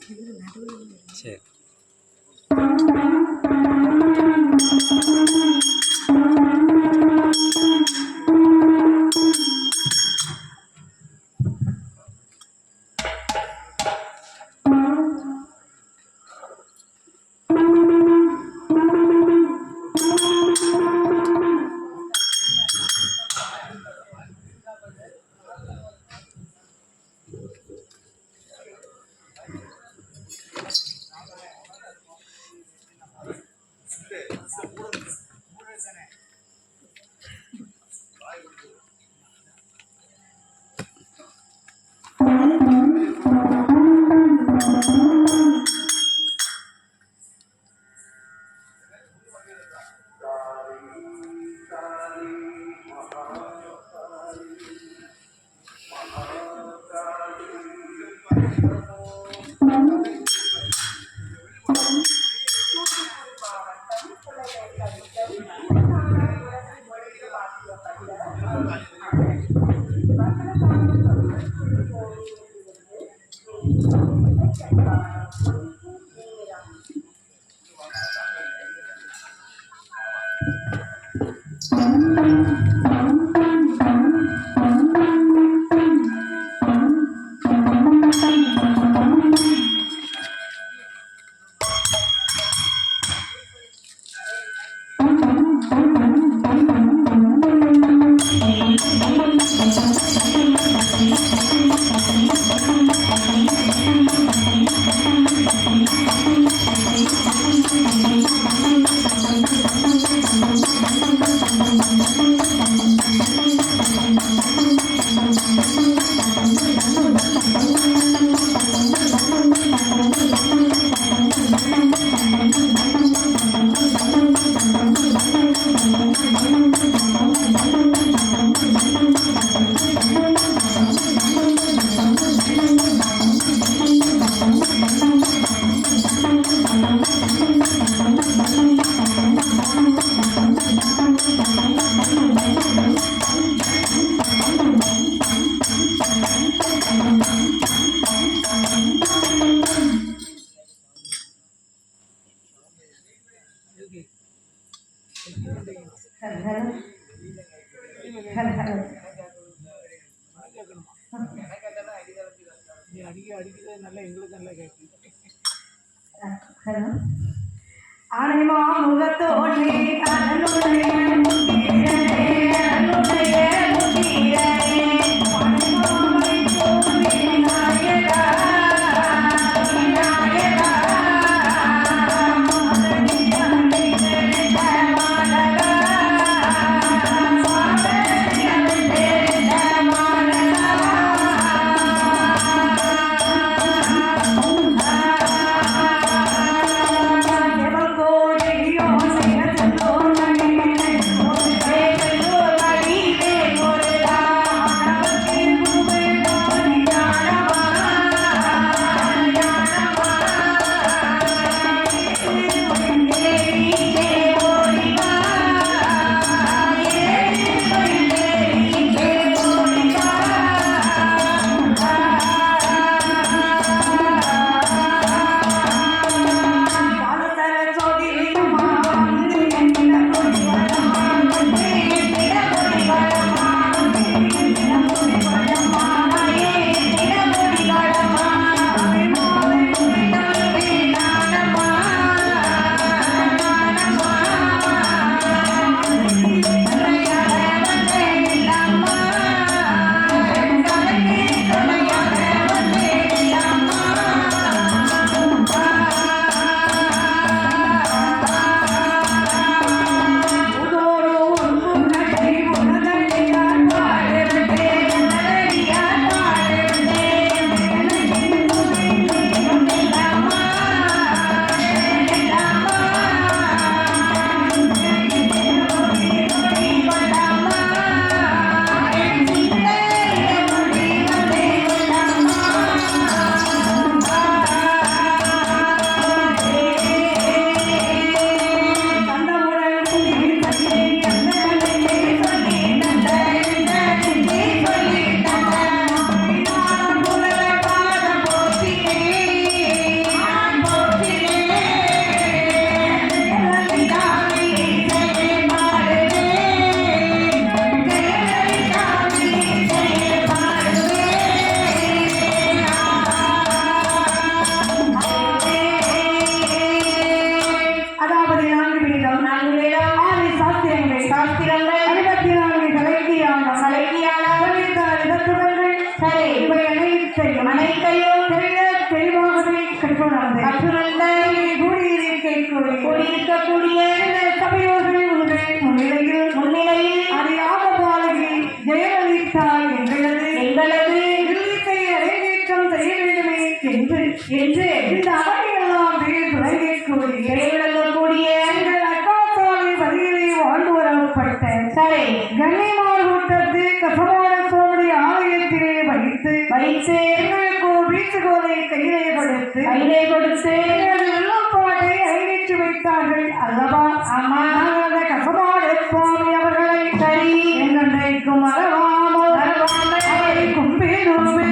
சரி. ஆனைமா முகத்தோனே அருளுடைய முகீரனே அருளுடைய முகீரனே ஆனைமாவை போலே நாயகா விநாயகா அனைத்தையும் தெளிவாகவே கற்றுணர்ந்த கூடியிருக்கக்கூடிய சபையோர்கள் முன்னிலையில் அறியாத பாலகி ஜெயலலிதா எங்களது இல்லத்தை அரங்கேற்றம் செய்ய வேண்டுமே என்று இந்த அவையெல்லாம் விளங்கக்கூடிய எங்கள் அக்காசாலை வழியிலே வாழ்ந்து வரப்பட்ட கண்ணிமார் கூட்டத்து கசமான சுவாமி ஆலயத்திலே வைத்து எங்களுக்கு வீட்டுகோலை கையிலே கொடுத்து வெள்ளப்பாட்டை அரங்கேற்றி வைத்தார்கள் அல்லவா? ஆமா, அந்த கசமான சுவாமி அவர்களை என்றைக்கும் மறவாமல் அவரை கும்பிடுமே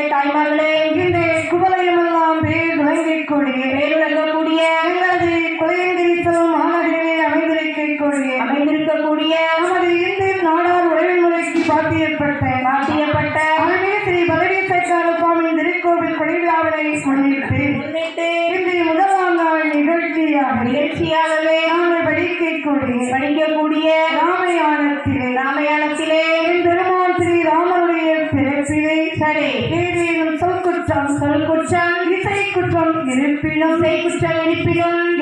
தாய்மார்களே, இந்த குவலையமெல்லாம் விளங்கக்கூடிய எங்களது குலையங்கிரிசல் மாநகரிலே அமைந்திருக்கக்கூடிய நமது இந்து நாடார் உறவுமுறைக்கு பாத்தியப்பட்ட ஸ்ரீ பதவி சர்க்கார சுவாமி திருக்கோவில் கொடிவிழாவினை முன்னிட்டு இன்றைய முதலாம் நாள் நிகழ்ச்சியாகவே நாங்கள் படிக்கக்கூடிய ராமாயணத்திலே பெருமான் ஸ்ரீ ராமனுடைய பிறப்பிலே ஏதேனும் சொல்குற்றம் இசை குற்றம் இருப்பினும்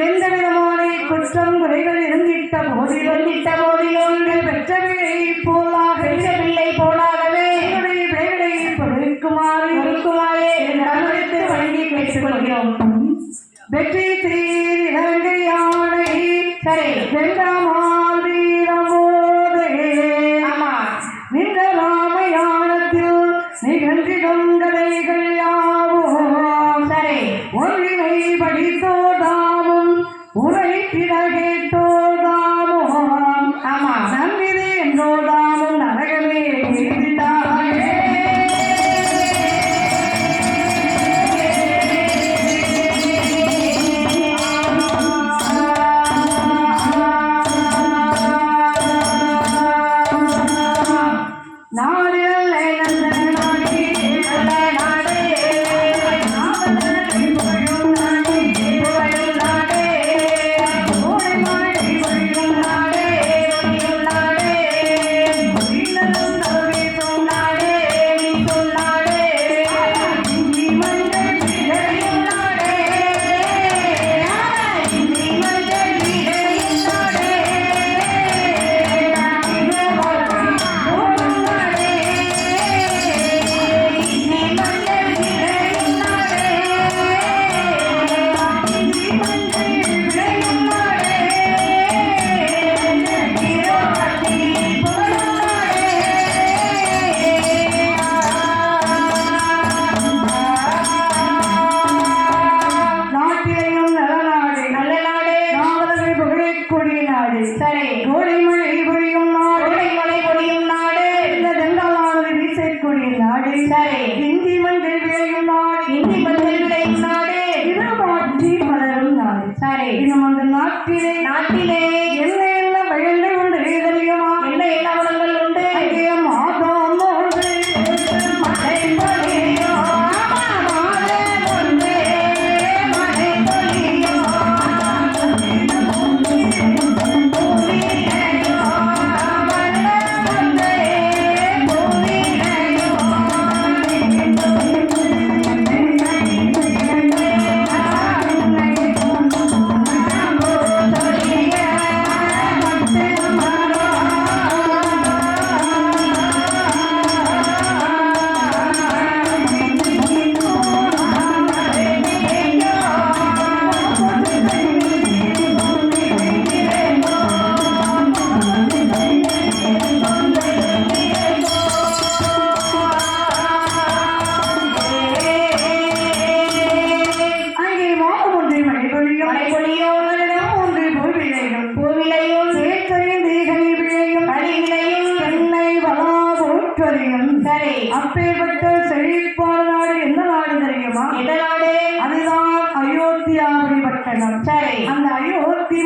எந்த விதமான குற்றம் குறைகள் இருந்திட்ட போதிலும் பெற்றவில்லை போலாகவே விடைகளை பொறுக்குமாறு வழங்கி பேசிக்கொள்கிறோம். வெற்றி தீர் இலங்கை யானை வென்றாமால் வீரமோதே நின்ற ராமயானத்தில் நிகழ்ந்திடும் கதைகள் யாவும் ஒன்றினை படித்தோதாமும் உரைத்திட கேட்டோதாமும் நம்பிது என்றோதாமும் நரகமே எழுதிட்டாயே. சரி இந்தி மஞ்சள் விளையும் நாடு இந்தி மஞ்சள் விளையும் நாடு இருபாட்சி மலரும் நாடு சரி இன்னும் அந்த நாட்டிலே என்ன என்ன வயல்கள் உண்டு தெரியுமா என்ன என்ன வளங்கள் உண்டு மாதம் மழை பொழியோ அப்பேற்பட்ட செழிப்பான நாடு என்ன நாடு தெரியுமா என்ன நாடு அதுதான் அயோத்தியாபுரி பட்டணம் சரி அந்த அயோத்தி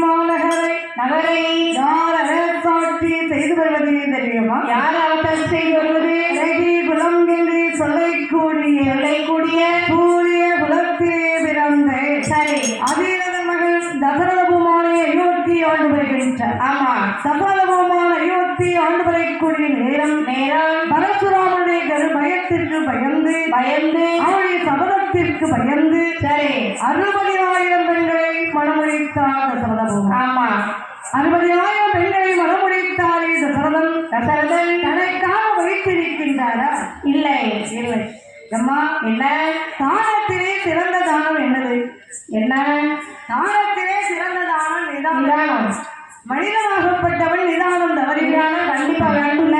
நகரை யார் அரசாட்சி செய்து வருவது தெரியுமா யார் அரசாட்சி செய்து வருவது குலம் என்று சொல்லக்கூடிய சூரிய குலத்திலே பிறந்த சரி அதிரதன் மகள் தசரத பூமானை அயோத்தி ஆண்டு வருகின்றார் ஆமா தசரத பூமான அயோத்தி ஆண்டு வரக்கூடிய நேரம் பரசுராமனுடைய பயத்திற்கு பயந்து அவருடைய சபதத்திற்கு பயந்து சரி 60,000 பெண்களை மணமுடித்தார் தசரத பூமா ஆமா 60,000 பெண்களை மணமுடித்தாரே தசரதன் தனக்காக வைத்திருக்கின்றாரா இல்லை அம்மா என்ன தானத்திலே சிறந்த தானம் என்னது என்ன தானத்திலே சிறந்த தானம் நிதானம் மனிதனாகப்பட்டவன் நிதானம் தவறிவிட்டான கண்டிப்பா வேண்டும்ல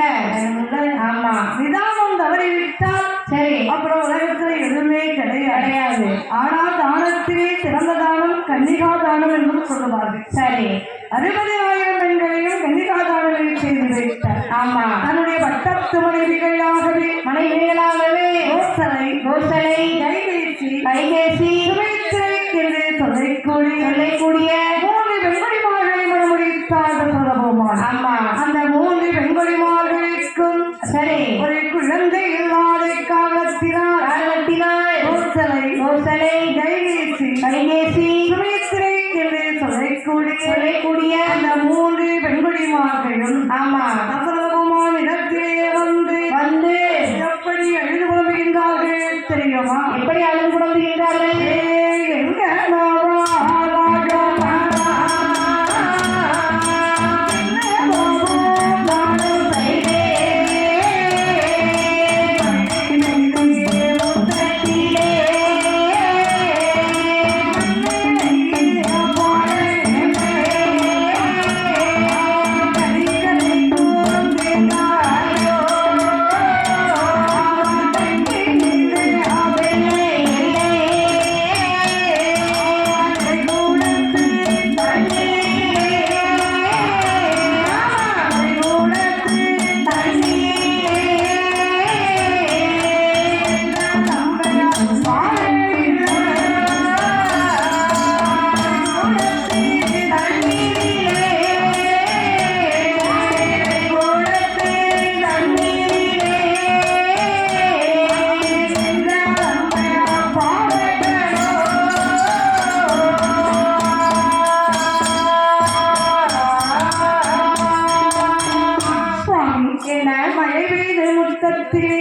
ஆமா நிதானம் தவறிவிட்டால் சரி அப்புறம் உலகத்துல எதுவுமே கிடையாது ஆனா தானத்திலே சிறந்த தானம் கன்னிகா தானம் என்று சொல்லுவார்கள் சரி 60,000 பெண்களையும் கன்னிகா தானம் செய்து வைத்தார் ஆமா தன்னுடைய பட்டத்து மனைவிகளாகவே கோசலை கைகேசி சுமித்திரை என்று சொல்லக்கூடிய 3 பெண்மணிமார்களை மணமுடித்தார் சொல்லபோமான் ஆமா அந்த 3 பெண்மணிமார்களுக்கும் சரி ஒரு குழந்தை இல்லாத காரணத்தினால் கோசலை கைகேசி சுமித்திரை என்று சொல்லக்கூடிய அந்த 3 பெண்மணிமார்களும் ஆமா தசரதபூமான் இடத்திலே வந்து எப்படி அழுது புலம்புகின்றார்கள் தெரியுமா எப்படி அழுது புலம்புகின்றார்கள் எங்க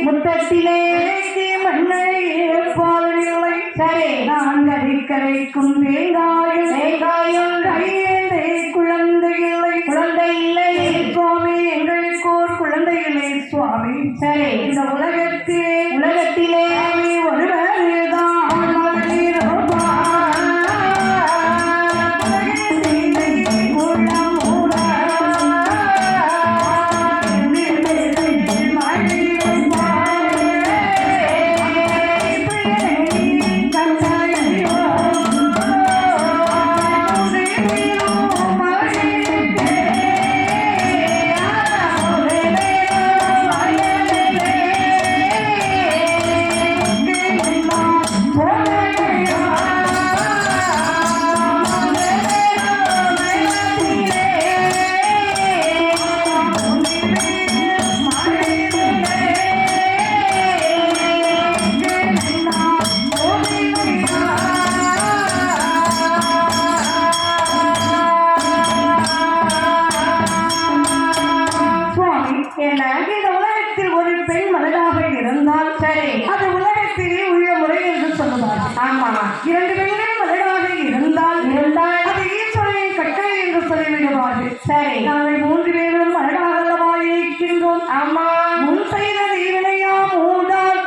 முத்தத்திலே மண்ணையே பாலவில்லை சரி நான் கரைக்கும் தேங்காயும் கையிலே குழந்தை இல்லை சுவாமி எங்களுக்கு ஒரு குழந்தை இல்லை சுவாமி சரி இந்த உலகத்திலே ஒருவர்தான் உலகத்தில் ஒரு பெண் மலராக இருந்தால் சரி அது உலகத்திலே உள்ள முறை என்று சொல்லுவார். ஆமா, இரண்டு பெண்கள் மலராக இருந்தால் அது ஈஸ்வரனின் கட்டளை என்று சொல்லிவிடுவார்கள். சரி, நாங்கள் மூன்று பேரும் மலராகவா இருக்கின்றோம். ஆமா, முன் செய்த தீவினையா மூதால்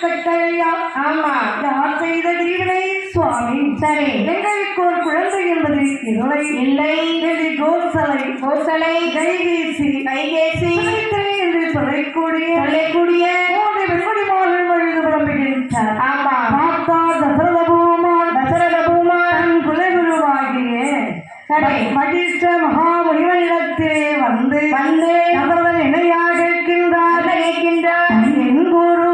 கட்டளையா? ஆமா, யார் செய்த தீவினை சுவாமி? சரி, எங்களுக்கு ஒரு குழந்தை என்பது இல்லை இல்லை இது கோசலை கைகேசி என்று சொல்லக்கூடிய மூன்று வெண்குடிமார்கள் வழுது புலம்புகின்றார். ஆமா, மாதா தசரத பூமான் குலகுருவாகிய மகிழ்ச்ச மகாமுனிவனிடத்திலே வந்து தசரதன் இணையாக இருக்கின்றார் என் குரு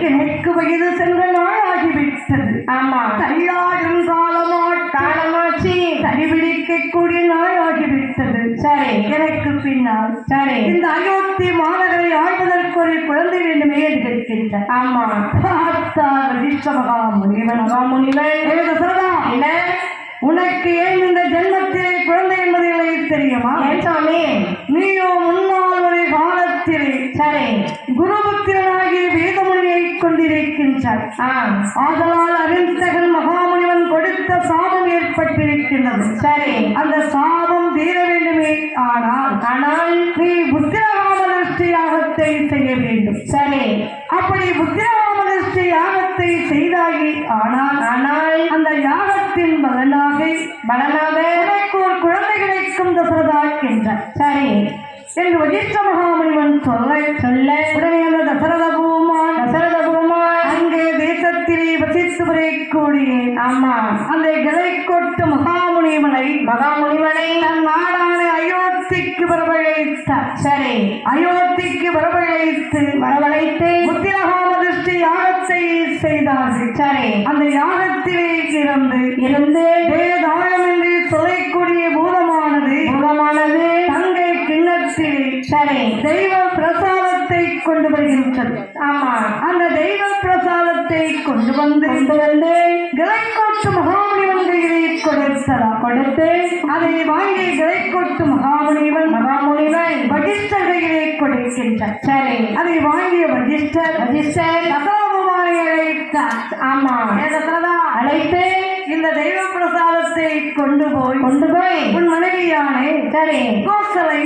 எனக்கு வயது சென்ற நாள் ஆகிவிட்டது. ஆமா, கையாடும் காலமாட்சி தனிபிடிக்கக்கூடிய நாள் ஆகிவிட்டது. சரி, எனக்கு பின்னால் சரி இந்த அயோத்தி மாநகரை ஆழ்வதற்கு ஒரு குழந்தை வேண்டுமே என்று கேட்கின்றார். ஆமா, என்ன உனக்கு ஏன் இந்த ஜென்மத்திலே குழந்தை என்பதை தெரியுமா? சாமி, நீயோ முன்னால் ஒரு காலத்திலே சரி குருபுத்திரனாகிய வேதமொழியை கொண்டிருக்கின்றார். ஆதலால் அரிந்தகன் மகாமுனிவன் கொடுத்த சாபம் ஏற்பட்டிருக்கின்றது. சரி, அந்த சாபம் தீர வேண்டுமே. ஆனால் நீ புத்திரகாமதஷ்டி யாகத்தை செய்ய வேண்டும். சரி, அப்படி புத்திரகாமதஷ்டி யாகத்தை செய்தாகி ஆனால் அந்த யாகத்தின் பலனாக எனக்கு ஒரு குழந்தை கிடைக்கும் தசரதா என்றார். சரி என்று வசிஷ்ட மகாமுனிவன் சொல்ல உடனே அந்த தசரத பூமான் அங்கே தேசத்திலே வசித்து வரக்கூடிய ஆமா அந்த கிளை கொட்டு மகாமுனிவனை தன் நாடான அயோத்திக்கு வரவழைத்தார். சரி, அயோத்திக்கு வரவழைத்து புத்திரகாமதிஷ்டி யாகத்தை செய்தார்கள். சரி, அந்த யாகத்திலே இருந்து வேதாளம் என்று சொல்லக்கூடிய பூதமானது தங்கை கிண்ணத்திலே சரி தெய்வ பிரசாதத்தை கொண்டு வருகின்றது. ஆமா, அந்த தெய்வ பிரசாதத்தை கொண்டு வந்து கிளைக்கோட்டு மகாமுனிவன் கையிலே கொடுத்து அதை வாங்கி கிளைக்கோட்டு மகாமுனிவன் வசிஷ்டர் கையிலே கொடுக்கின்றார். சரி, அதை வாங்கிய வசிஷ்டர் தசரதபூமானை அழைத்தார். ஆமா, அழைத்து இந்த தெய்வ பிரசாதத்தை கொண்டு போய் உன் மனைவியானே சரி கோசலை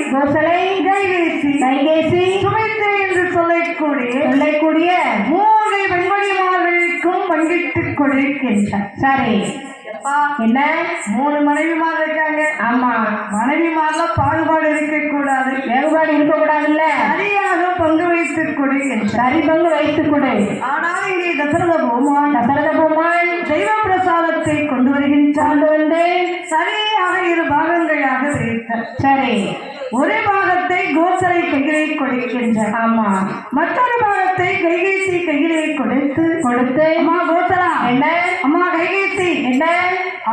கைகேசி சுமித்ரை என்று சொல்லக்கூடிய மூன்று பெண்மணிமார்களுக்கும் பங்கிட்டுக் கொடுக்கின்றார். சரி, என்ன மூணு மனைவிமார் இருக்காங்க. ஆமா, மனைவிமார்ல பாகுபாடு இருக்கக்கூடாது, வேறுபாடு இருக்கக்கூடாதுல்ல, சரியாக பங்கு வைத்துக் கொடு. சரி, பங்கு வைத்துக் கொடு. ஆனால் இங்கே தசரத பூமான் தெய்வ பிரசாதத்தை கொண்டு வருகின்ற சரியாக இரு பாகங்களாக வைத்தார். சரி, ஒரு பாகத்தை கோசலை கையிலே கொடுக்கின்றார். ஆமா, மற்றொரு பாகத்தை கைகேசி கையிலே கொடுத்து அம்மா கோசலா என்ன, அம்மா கைகேசி என்ன,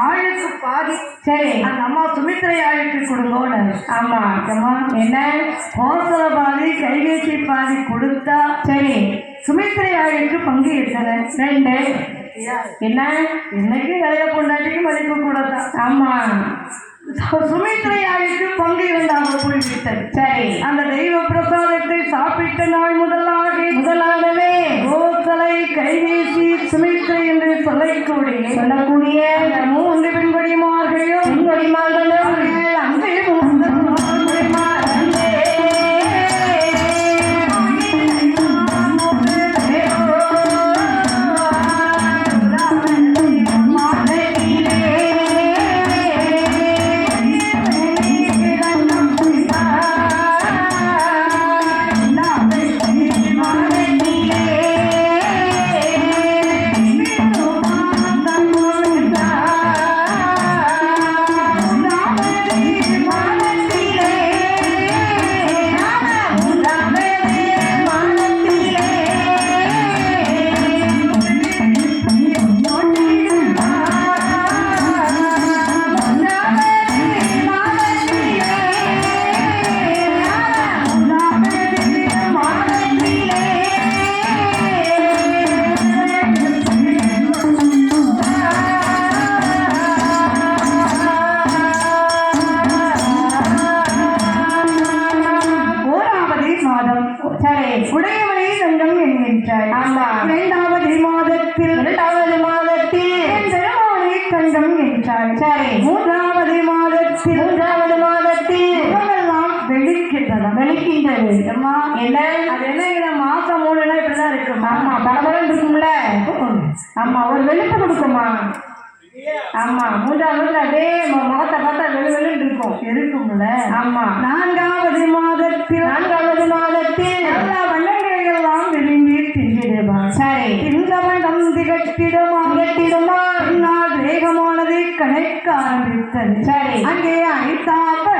ஆளுக்கு பாதி. சரி, அந்த அம்மா சுமித்ரை ஆளுக்கு கொடுங்க. ஆமா அம்மா என்ன, கோசல பாதி கைகேசி பாதி கொடுத்தா சரி சுமித்ரை ஆளுக்கு பங்கு எத்தனை? 2. என்ன, இன்னைக்கு இளைய பொண்டாட்டிக்கு மதிப்பு கூடத்தான். ஆமா, சுமித்ரை ஆளுக்கு பங்கு இருந்தாங்க போய்விட்டது. சரி, அந்த தெய்வ பிரசாதத்தை சாப்பிட்ட நாள் முதலாகவே கோசலை கைகேசி சுமித்ரை என்று சொல்லக்கூடிய மூன்று பெண்கொடிமார்களையும் அங்கே சரி உடையவனை தங்கம் என்கின்றாய். ஆமா இரண்டாவது மாதத்தில் தங்கம் என்றாய். சரி மூன்றாவது மாதத்தில் முகமெல்லாம் வெளிக்கின்றது. அம்மா என்ன அது என்ன மாசம் 3 நாள் இப்படிதான் இருக்கு. ஆமா பலபலம் இருக்கும்ல. ஆமா ஒரு வெளிப்பு கொடுக்குமா. ஆமா மூன்றாவது அதே முகத்தை பார்த்தா வெளுவெளுன்னு இருக்கும்ல. ஆமா நான்காவது மாதத்தில் எல்லா வண்ணங்களையெல்லாம் விரும்பி தின்றிடுமா. சரி தின்றவன் திகட்டிடுமா என்னால் வேகமானது கணக்க ஆரம்பித்தது. சரி அங்கே ஐத்தாப்பது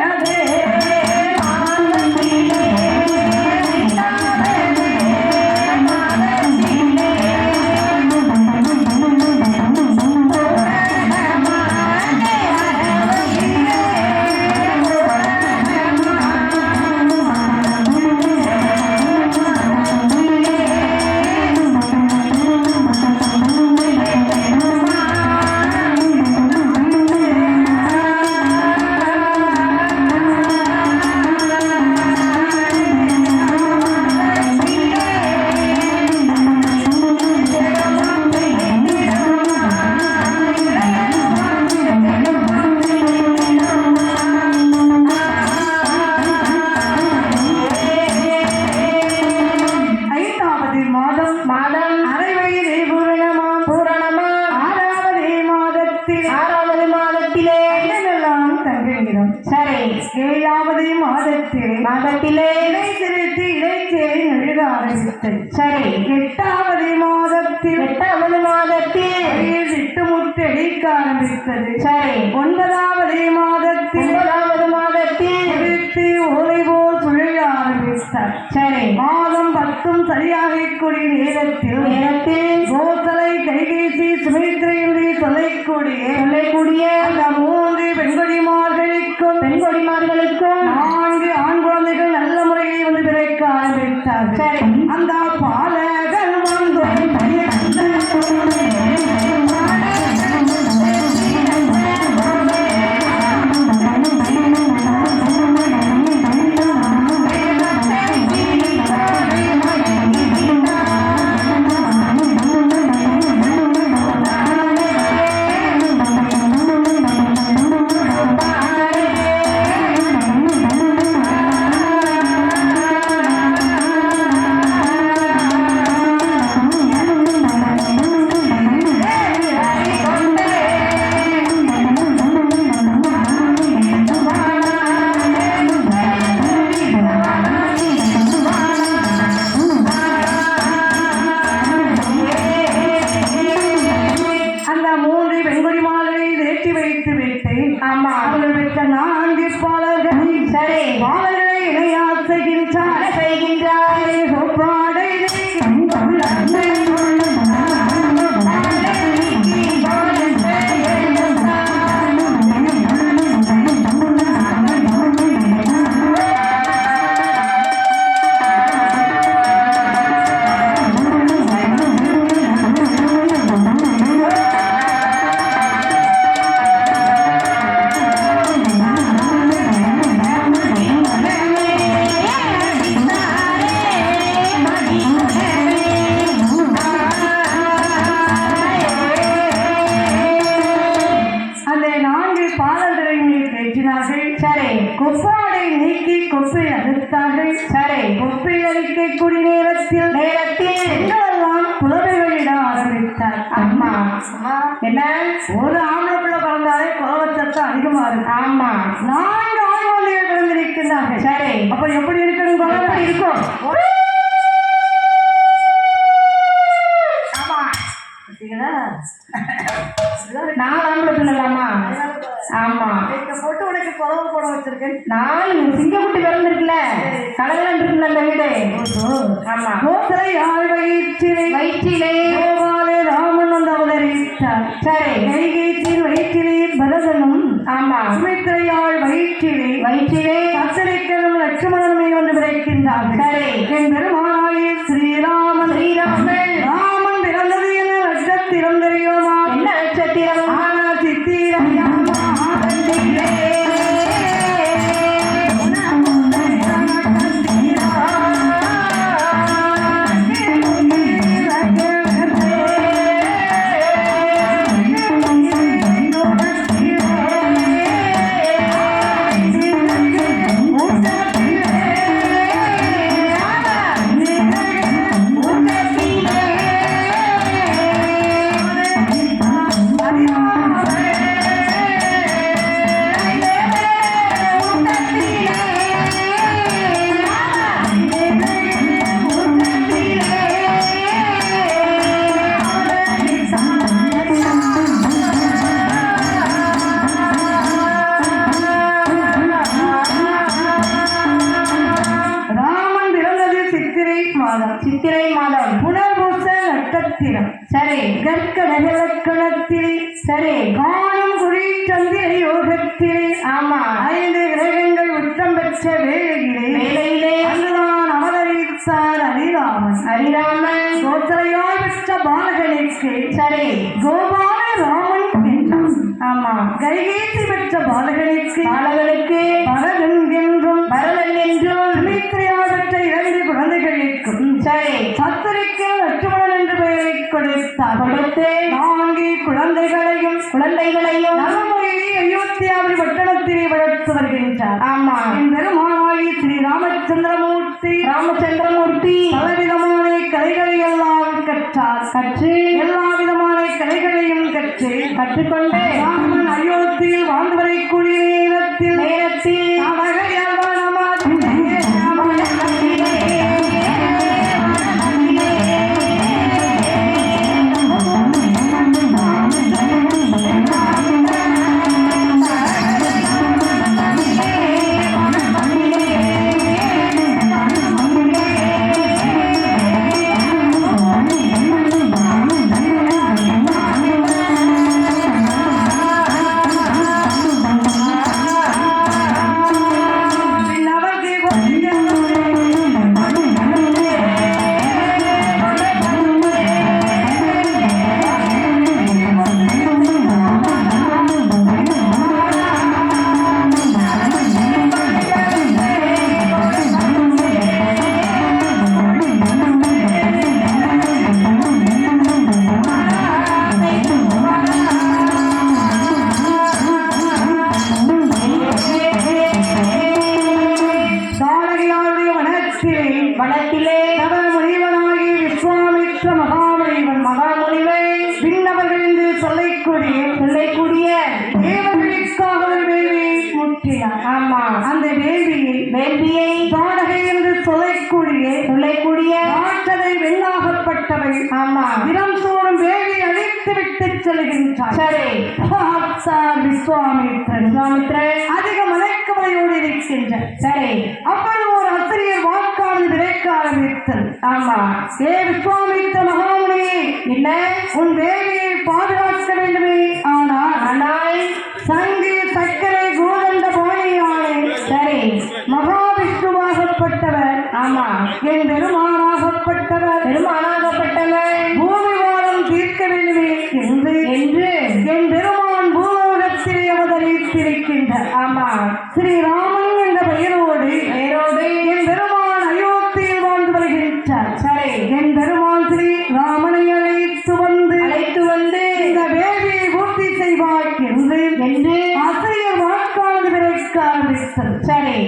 மாதத்திலே இலை திருத்தி இலைச்சேரி நழுக ஆரம்பித்தது. சரி எட்டாவது மாதத்தில் இட்டு முட்டடிக்க ஆரம்பித்தது. சரி ஒன்பதாவது மாதத்தில் ஓலை போல் சுழல ஆரம்பித்தார். சரி மாதம் 10 சரியாகக்கூடிய நேரத்தில் கோசலை கைகேசி சுமித்திரையுடைய சொல்லக்கூடிய அந்த 3 பெண்கொடிமார்களுக்கும் 4 ஆண் குழந்தைகள் நல்ல முறையை வந்து பிறக்க ஆரம்பித்தார். சரி அந்த பாலகர் வந்து என்ன ஒரு ஆம்பளை பிள்ளை பிறந்தாலே கோபச்சத்தம் அதிகமா இருக்கு. ஆமா 4 ஆண் குழந்தைகள் பிறந்திருக்கிறார்கள். சரி அப்ப எப்படி இருக்கணும்? எப்படி இருக்கும்? ஆமா 4 ஆம்பளை பிள்ளைலாமா? ஆமா போட்டு உனக்கு குழம்பு போட வச்சிருக்கேன். 4 சிங்கக்குட்டி பிறந்திருக்குல்ல, கடவுள் இருக்குல்ல அந்த வீடு. ஆமா வயிற்றிலே ராமன் வந்து அவதரித்தார். சரி கைகேசியின் வயிற்றிலே பரதனும் ஆமா சுமித்திரையாள் வயிற்றிலே அசரிக்கனும் லட்சுமணனுமே வந்து பிறக்கின்றார். சரி என் பெருமானாய ஸ்ரீராமன் ராமன் பிறந்தது என நட்சத்திரம் தெரியுமா? என்ன நட்சத்திரம்? ஆனா சித்திரம் மாதம் சித்திரை மாதம் புனர்பூச நட்சத்திரம் சரி கற்கடக லக்கணத்தில் சரி காணும் குறி சந்திர யோகத்தில் ஆமா 5 கிரகங்கள் உச்சம் பெற்ற வேளையிலே அங்குதான் அவதரித்தார் ஹரிராமன் கோத்திரையால் பெற்ற பாலகனுக்கு சரி கோபால ராமன் என்றான் ஆமா கைகேசி பெற்ற பாலகனுக்கு பரதன் என்றும் சுமித்ரையால் பெற்ற 2 குழந்தைகளுக்கும் சரி சத்திரிக்கு லட்சுமணன் என்று பெயரை கொடுத்தார் கொடுத்து 4 குழந்தைகளையும் நலமுறையை அயோத்தியாவில் பட்டணத்திலே வளர்த்து வருகின்றார் ஆமா பெருமானாகி ஸ்ரீ ராமச்சந்திரமூர்த்தி பலவிதமான கலைகளை எல்லாம் கற்று எல்லா விதமான கலைகளையும் கற்றுக்கொண்டு ராமன் அயோத்தியில் வாழ்ந்து வரக்கூடிய நேரத்தில் வனத்திலே முனிவனாகி விஸ்வாமித்ர மகாமுனிவை விண்ணவர்கள் என்று சொல்லக்கூடிய தேவர்களுக்காக ஒரு வேள்வியை முற்றினார் ஆமா அந்த வேள்வியை தாடகை என்று சொல்லக்கூடிய ஆற்றலை வெண்ணாகப்பட்டவை ஆமா தினம் சோறும் வேள்வி அழித்து விட்டு செல்கின்றார் சரி விஸ்வாமித்ரன் அதிக மலைக்கவலையோடு இருக்கின்றார் சரி அப்பொழுது ஒரு ஆசிரியர் வாக்காளர் விரைக்க ஆரம்பித்தது ஆமா விஸ்வாமித்ர மகாமுனியே என்ன உன் வேலையை பாதுகாக்க வேண்டுமே ஆனால் சங்கு சக்கரை கோதண்ட பாணியானே சரி மகாவிஷ்ணுவாகப்பட்டவர் ஆமா என் பெருமானாகப்பட்டவர் பூமி வாரம் தீர்க்க வேண்டுமே என்று என் பெருமான் பூலோகத்திலே அவதரித்திருக்கின்றார் ஆமா ஸ்ரீராமன் என்ற பெயரோடு என் பெருமான் அயோத்தியில் வாழ்ந்து வருகின்றார் சரி என் பெருமான் ஸ்ரீ ராமனை அழைத்து வந்து இந்த வேள்வியை பூர்த்தி செய்வார் என்று ஆசிரியர் வாக்காளது விரைக்க ஆரம்பித்தது சரி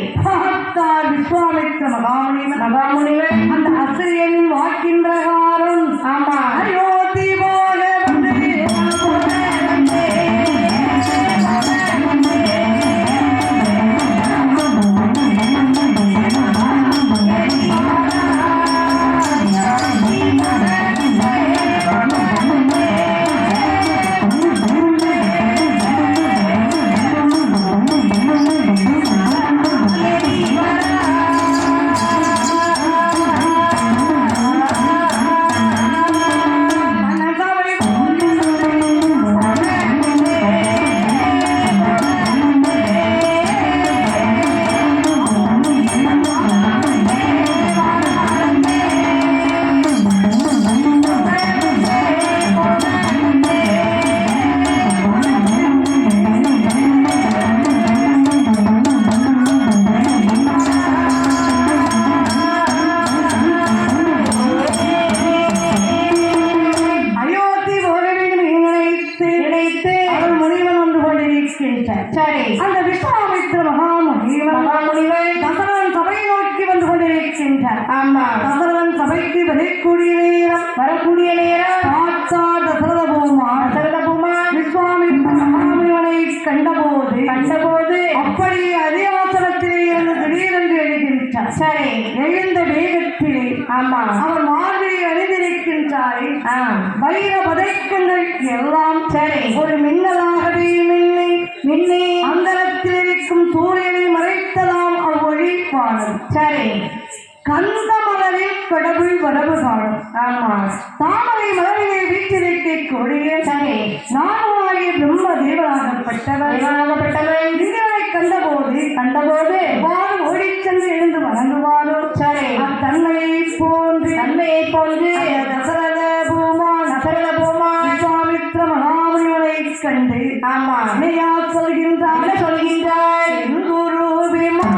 விஸ்வாமித்ர மகாமுனிவர் அந்த ஆசிரியரின் வாக்கின் பிரகாரம் ஆமா அயோத்தி போல சரி அந்த விஸ்வாமித்ர மகாமுனிவர் தசரதன் சபை நோக்கி வந்து கொண்டிருக்கின்றார் ஆமா தசரதன் சபைக்கு வரக்கூடிய நேரம் சாட்சாத் தசரத பூமான் விஸ்வாமித்ர மகாமுனிவனை கண்டபோது அப்படி அரியாசனத்திலே இருந்து திடீரென்று எழுகின்றார் சரி எழுந்த வேகத்திலே ஆமா அவர் மார்பிலை அணிந்திருக்கின்றாரே வைர பதைக்கங்கள் எல்லாம் சரி ஒரு மின்னலாகவே மின்னி அந்தரத்தில் இருக்கும் சூரியனை மறைத்தலாம் அவ்வொழிப்பானது சரி கந்த மலரில் கடவுள் வரவு காணும். ஆமா, தாமரை மலரிலே வீட்டிற்கக்கூடிய சரி நானுமாகிய பிரம்ம தேவனாகப்பட்டவர் இதனை கண்டபோது வாறு ஓடிச் சென்று எழுந்து வணங்குவாரோ சரி தன்மையை போன்று தசரத பூமா விஸ்வாமித்ர மகாமுனிவரை கண்டு ஆமா அன்னையா சொல்கின்றார் குரு பீமா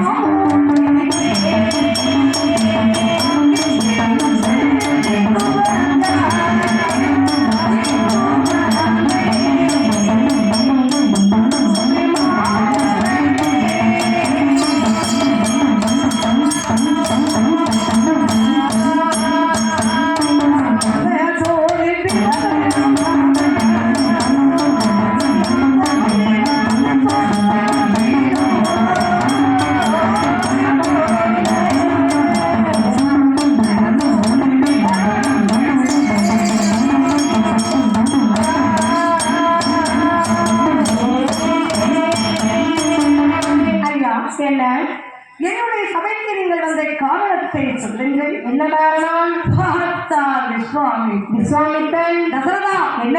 என்னுடைய சபைக்கு நீங்கள் வந்த காரணத்தை சொல்லுங்கள். என்ன காரணம்? பார்த்தார் விஸ்வாமித்தன் தசரதா என்ன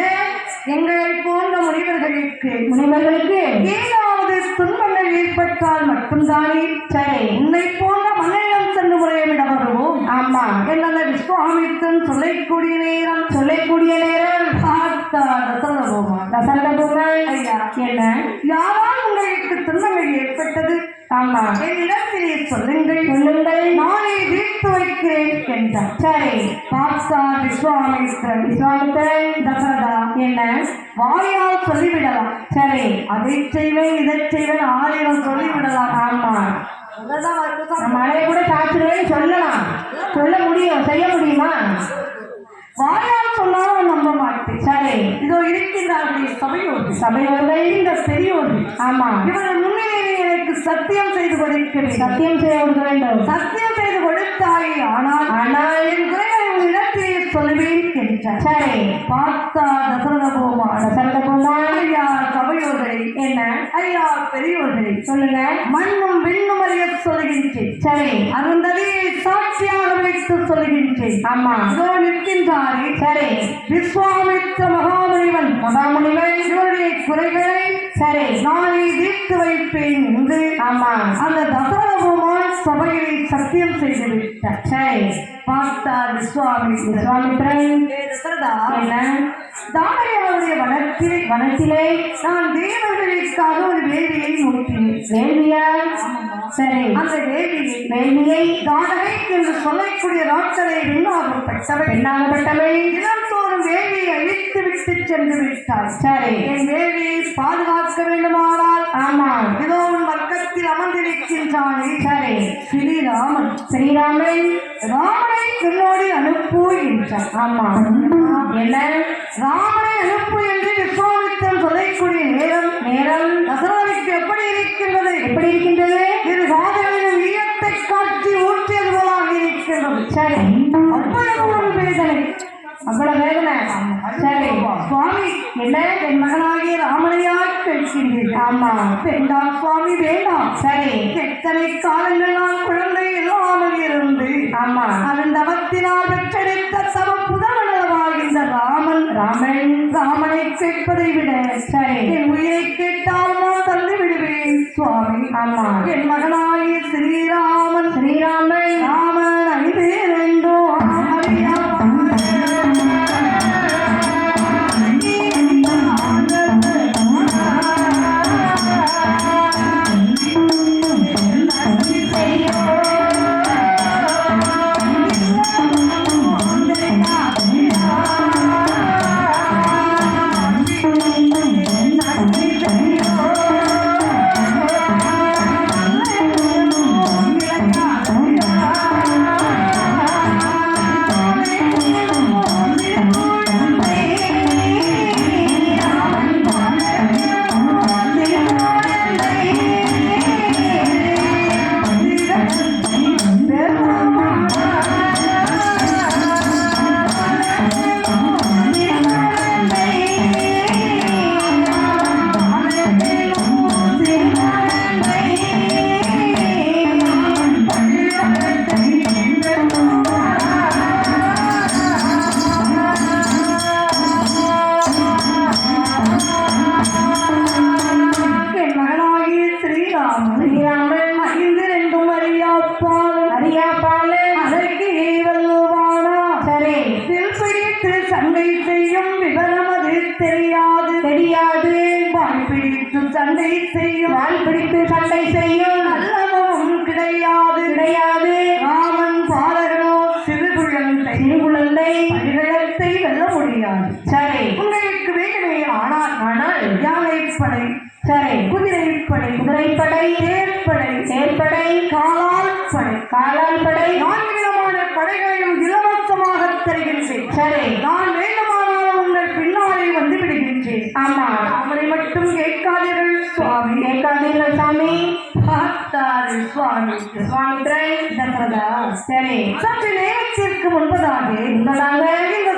எங்களை போன்ற முனிவர்களுக்கு ஏதாவது துன்பங்கள் ஏற்பட்டால் மட்டும்தானே சரி உன்னை போன்ற மன்னிடம் சென்று முறையிட வருவோம். ஆமா என்ன விஸ்வாமித்தன் சொல்லக்கூடிய நேரம் பார்த்தார் தசரத பூமான் ஐயா என்ன யாரால் உங்களுக்கு துன்பங்கள் ஏற்பட்டது? ஆமா என்னிடத்திலே சொல்லுங்கள் நானே தீர்த்து வைக்கிறேன் என்றார். சரி பார்த்தார் விஸ்வாமித்திரன் தசரதா என்ன வாயால் சொல்லிவிடலாம். சரி அதை செய்வேன் இதை செய்வேன் 1000 சொல்லிவிடலாம். ஆமா மழையை கூட சாப்பிடுவேன் சொல்லலாம், சொல்ல முடியும், செய்ய முடியுமா? வாயால் சொன்னாலும் நம்ப மாட்டேன். சரி இதோ இருக்கின்றார்கள் சபையோர்கள் இந்த பெரியோர்கள். ஆமா இவர்கள் முன்னிலையில் எனக்கு சத்தியம் செய்து கொடுக்கிறேன். சத்தியம் செய்ய வேண்டும். சத்தியம் செய்து கொடுத்தாய் ஆனால் என் குறைகளை உன்னிடத்திலே சொல்லுவேன் என்றார். சரி பார்த்தா தசரத பூமான் ஐயா சபையோர்களை என்ன ஐயா பெரியோர்களை சொல்லுங்க. மண்ணும் விண்ணும் அறிய சொல்லுகின்றேன். சரி அருந்ததியை சாட்சியாக வைத்து சொல்லுகின்றேன். ஆமா இதோ நிற்கின்றார். சரி விஸ்வாமித்ர மகாமுனிவன் இவருடைய குறைகளை சரி நானே தீர்த்து வைப்பேன் என்று ஆமா அந்த தசரத பூமான் சபையை சத்தியம் செய்து விட்டார். சரி பார்த்தார் விஸ்வாமித்திரன் தசரதா என்ன தாமரையாவுடைய வனத்திலே நான் தேவர்களுக்காக ஒரு வேள்வியை முடித்தேன். வேள்வியால் சரி அந்த வேள்வியை தாடகை என்று சொல்லக்கூடிய நாட்களை பெண்ணாகப்பட்டவை தினந்தோறும் வேள்வியை அழித்து விட்டு சென்று விட்டார். சரி என் வேள்வியை பாதுகாக்க வேண்டுமானால் ஆமா இதோ உன் பக்கத்தில் அமர்ந்திருக்கின்றானே சரி ஸ்ரீராமன் ராமனை என்னோடு அனுப்பு என்றார். ஆமா என்ன ராமனை அனுப்பு என்று விஸ்வாமித்திரன் சொல்லக்கூடிய நேரம் தசரதனுக்கு எப்படி இருக்கின்றது? இரு காதுகளிலும் ஈயத்தை காட்சி ஊற்றியது போலாக இருக்கின்றது. சரி அவ்வளவு வேதனை. சரி சுவாமி என்ன என் மகனாகிய ராமனையால் கேட்கின்றீர்கள்? ஆமா வேண்டாம் சுவாமி வேண்டாம். சரி எத்தனை காலங்கள் நான் குழந்தை இல்லாமல் இருந்து ஆமா அதன் தவத்தினால் பெற்றெடுத்த தவ புதல்வனவாகின்ற ராமனை கேட்பதை விட சரி என் உயிரை கேட்டால் நான் தள்ளி விடுவேன் சுவாமி. ஆமா என் மகனாகிய ஸ்ரீராமன் ராமன் ஐதே ரெண்டோ சரி பிடித்து சண்டை செய்யும் விவரம் அது தெரியாது வாய் பிடித்து சண்டை செய்யும் நல்லவும் கிடையாது ராமன் பாலகனோ சிறுகுழந்தை பரிகளத்தை வெல்ல முடியாது சரி உங்களுக்கு வேண்டுமே ஆனால் யானைப்படை சரி குதிரைப்படை தேர்ப்படை காலால் படை 4 விதமான படைகளையும் இலவசமாக தருகின்றேன் சரி நான் வேண்டுமானாலும் உங்கள் பின்னாலே வந்து விடுகின்றேன் ஆமா அவரை மட்டும் கேட்காதீர்கள் சாமி பார்த்தாரு சுவாமி தசரதா சரி சற்று நேரத்திற்கு முன்பதாக இந்த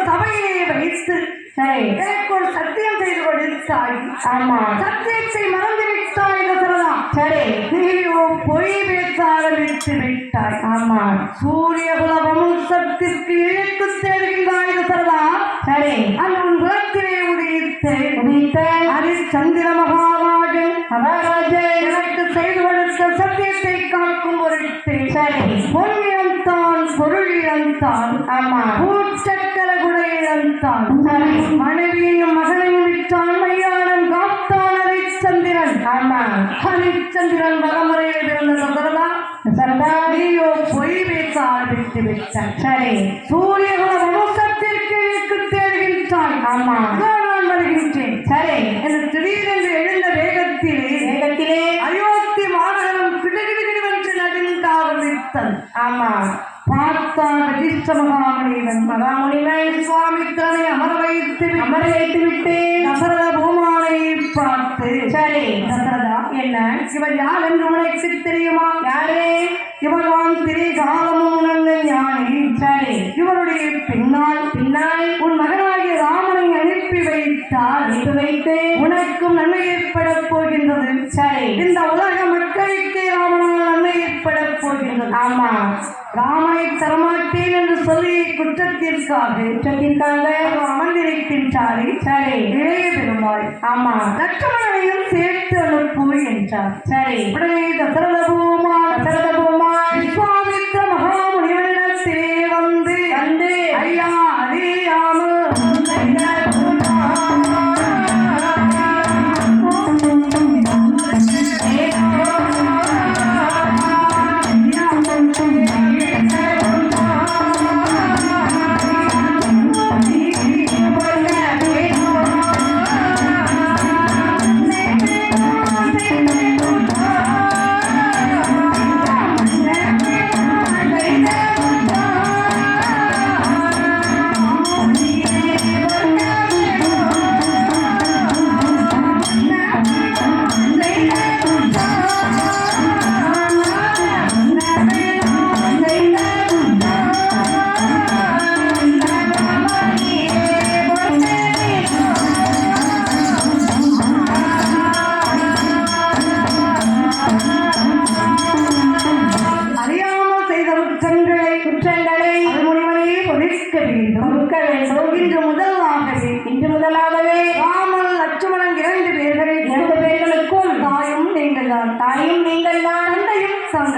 சபையை வைத்து சரி எனக்கு ஒரு சத்தியம் செய்து கொடுத்தாய் ஆமா சத்தியத்தை மறந்து விட்டாய் தசரதா சரி நீயோ பொய் பேச ஆரம்பித்து விட்டாய் ஆமா சூரியகுல வம்சத்திற்கு இழுத்து தேடுகின்றாய் தசரதா சரி அந்த உன் குலத்திலே உதித்த ஹரிச்சந்திர மகாராஜன் எனக்கு செய்து கொடுத்த சத்தியத்தை காக்கும் பொருட்டு சரி பொருள் இழந்தான் ஆமா பூச்சக்கர குடை இழந்தான் சரி மனைவியையும் மகனையும் விட்டான் மையானம் காத்தான் ஹரிச்சந்திரன் ஆமா ஹரிச்சந்திரன் வடமுறையை பிறந்த சரதா நீயோ பொய் பேச ஆரம்பித்து விட்டான் சரி சூரியகுல வம்சத்திற்கு தேடுகின்றான் ஆமா நான் வருகின்றேன் சரி என்று திடீரென்று எழுந்த வேகத்திலே அயோத்தி மாநகரம் கிடுகிடுகிடுவென்று நடுங்க ஆரம்பித்தது ஆமா பார்த்தான் வசிஷ்ட மகாமுனிவன் சுவாமித்திரனை அமர வைத்து விட்டு தசரத பூமானை பார்த்து சரி தசரதா என்ன இவர் யார் என்று உனக்கு தெரியுமா யாரே இவர்தான் திரிகாலமும் உணர்ந்த ஞானி சரி இவருடைய பின்னால் உன் மகனாகிய ராமனை அனுப்பி வைத்து உனக்கும் நன்மை ஏற்பட போகின்றது சரி இந்த உலக மக்களுக்கு ராமனால் நன்மை ஏற்பட போகின்றது ஆமா ராமனை தரமாட்டேன் என்று சொல்லி குற்றத்திற்காக அமர்ந்திருக்கின்றாரே சரி இளைய பெருமாள் ஆமா லட்சுமணனையும் சேர்த்து அனுப்பு என்றார் சரி உடனே தசரத பூமா விஸ்வாமித்ர மகாமுனிவனிடத்திலே வந்து ஐயா அறியாமல் இன்று முதலாகவே ராமன் லட்சுமணன் 2 பேர்களுக்கும் தாயும் நீங்கள் தான்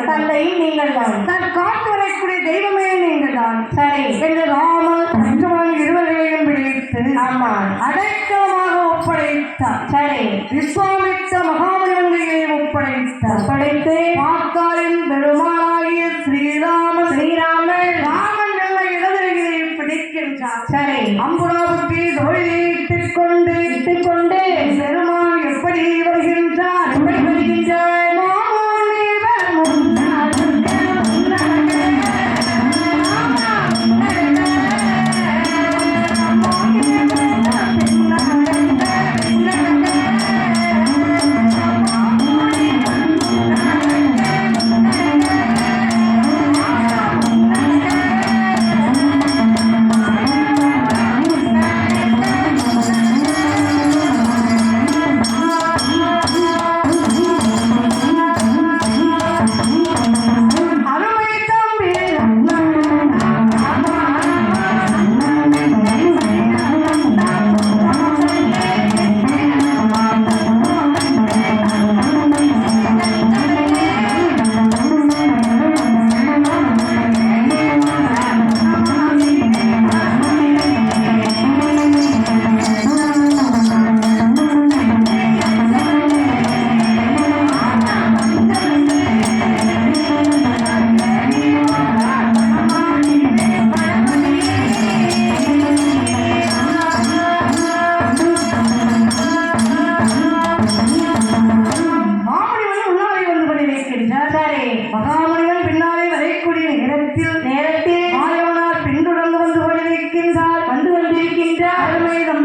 தந்தையும் நீங்கள் தான் காத்து வரக்கூடிய தெய்வமே நீங்கள் தான் சரி என்று ராமன் லட்சுமணன் இருவரையும் பிடித்து ஆமா அடைக்கலமாக ஒப்படைத்தார் சரி விஸ்வாமித்ர மகாமுனிவர்களை ஒப்படைத்து பார்த்தாரின் பெருமானாகிய ஸ்ரீராமன் ராமன் நம்மை இடதுகையை பிடிக்கின்றார் சரி அம்புராவுக்கு தோழியை இட்டுக்கொண்டு பெருமான் எப்படி வருகின்றார்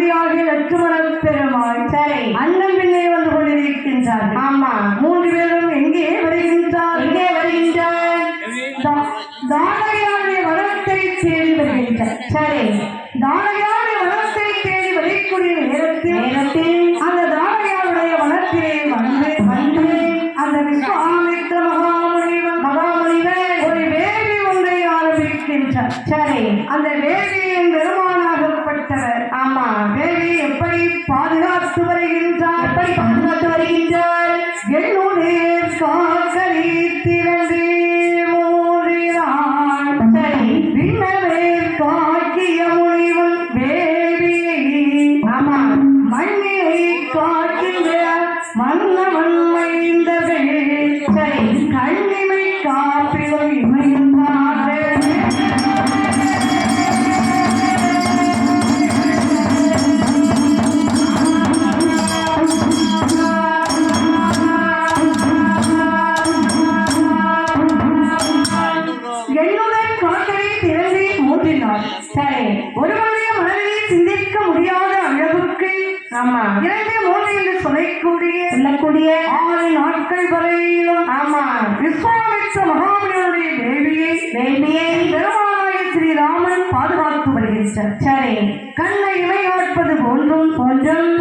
தம்பியாகிய லட்சுமண பெருமாள் சரி அண்ணன் பின்னே வந்து கொண்டிருக்கின்றார். ஆமா, 3 பேரும் எங்கே வருகின்றார்? தானகையாருடைய வனத்தை தேடி வருகின்றார். சரி, தானகையாருடைய வனத்தை தேடி வரக்கூடிய நேரத்தில் அந்த தானகையாருடைய வனத்திலே வந்து அந்த விஸ்வாமித்திர மகாமுனிவர் ஒரு வேள்வி ஒன்றை ஆரம்பிக்கின்றார். சரி, அந்த வேள்வியின் பெருமானாகப்பட்டவர் ஆமா வேள்வி எப்படி பாதுகாத்து வருகின்றார்? என்னுடைய காக்கரி திரண்டு காக்கிய முனிவன் வேள்வியை ஆமா மண்ணினை காக்கின்ற மன்னவன் மைந்தர்கள் சரி கண்ணிமை காப்பிலும் இமையும் சரி ஒருவருடைய மனதிலே சிந்திக்க முடியாத அளவுக்கு ஆமா 2-3 என்று சொல்லக்கூடிய 6 நாட்கள் வரையிலும் ஆமா விஸ்வாமித்திர மகாமுனிவருடைய வேள்வியை பெருமானாகிய ஸ்ரீராமன் பாதுகாத்து வருகின்றார். சரி, கண்ணை இமை காட்பது போன்றும்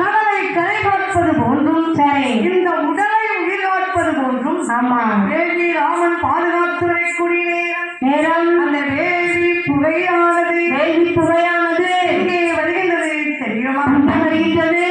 கடலை கரை காட்பது போன்றும் சரி இந்த உடலை உயிர் காட்பது போன்றும் ஆமா வேள்வி ராமன் பாதுகாத்து வரக்கூடிய நேரம் அந்த வேள்வி புகையானது இங்கே வருகின்றது தெரியுமா? வருகின்றது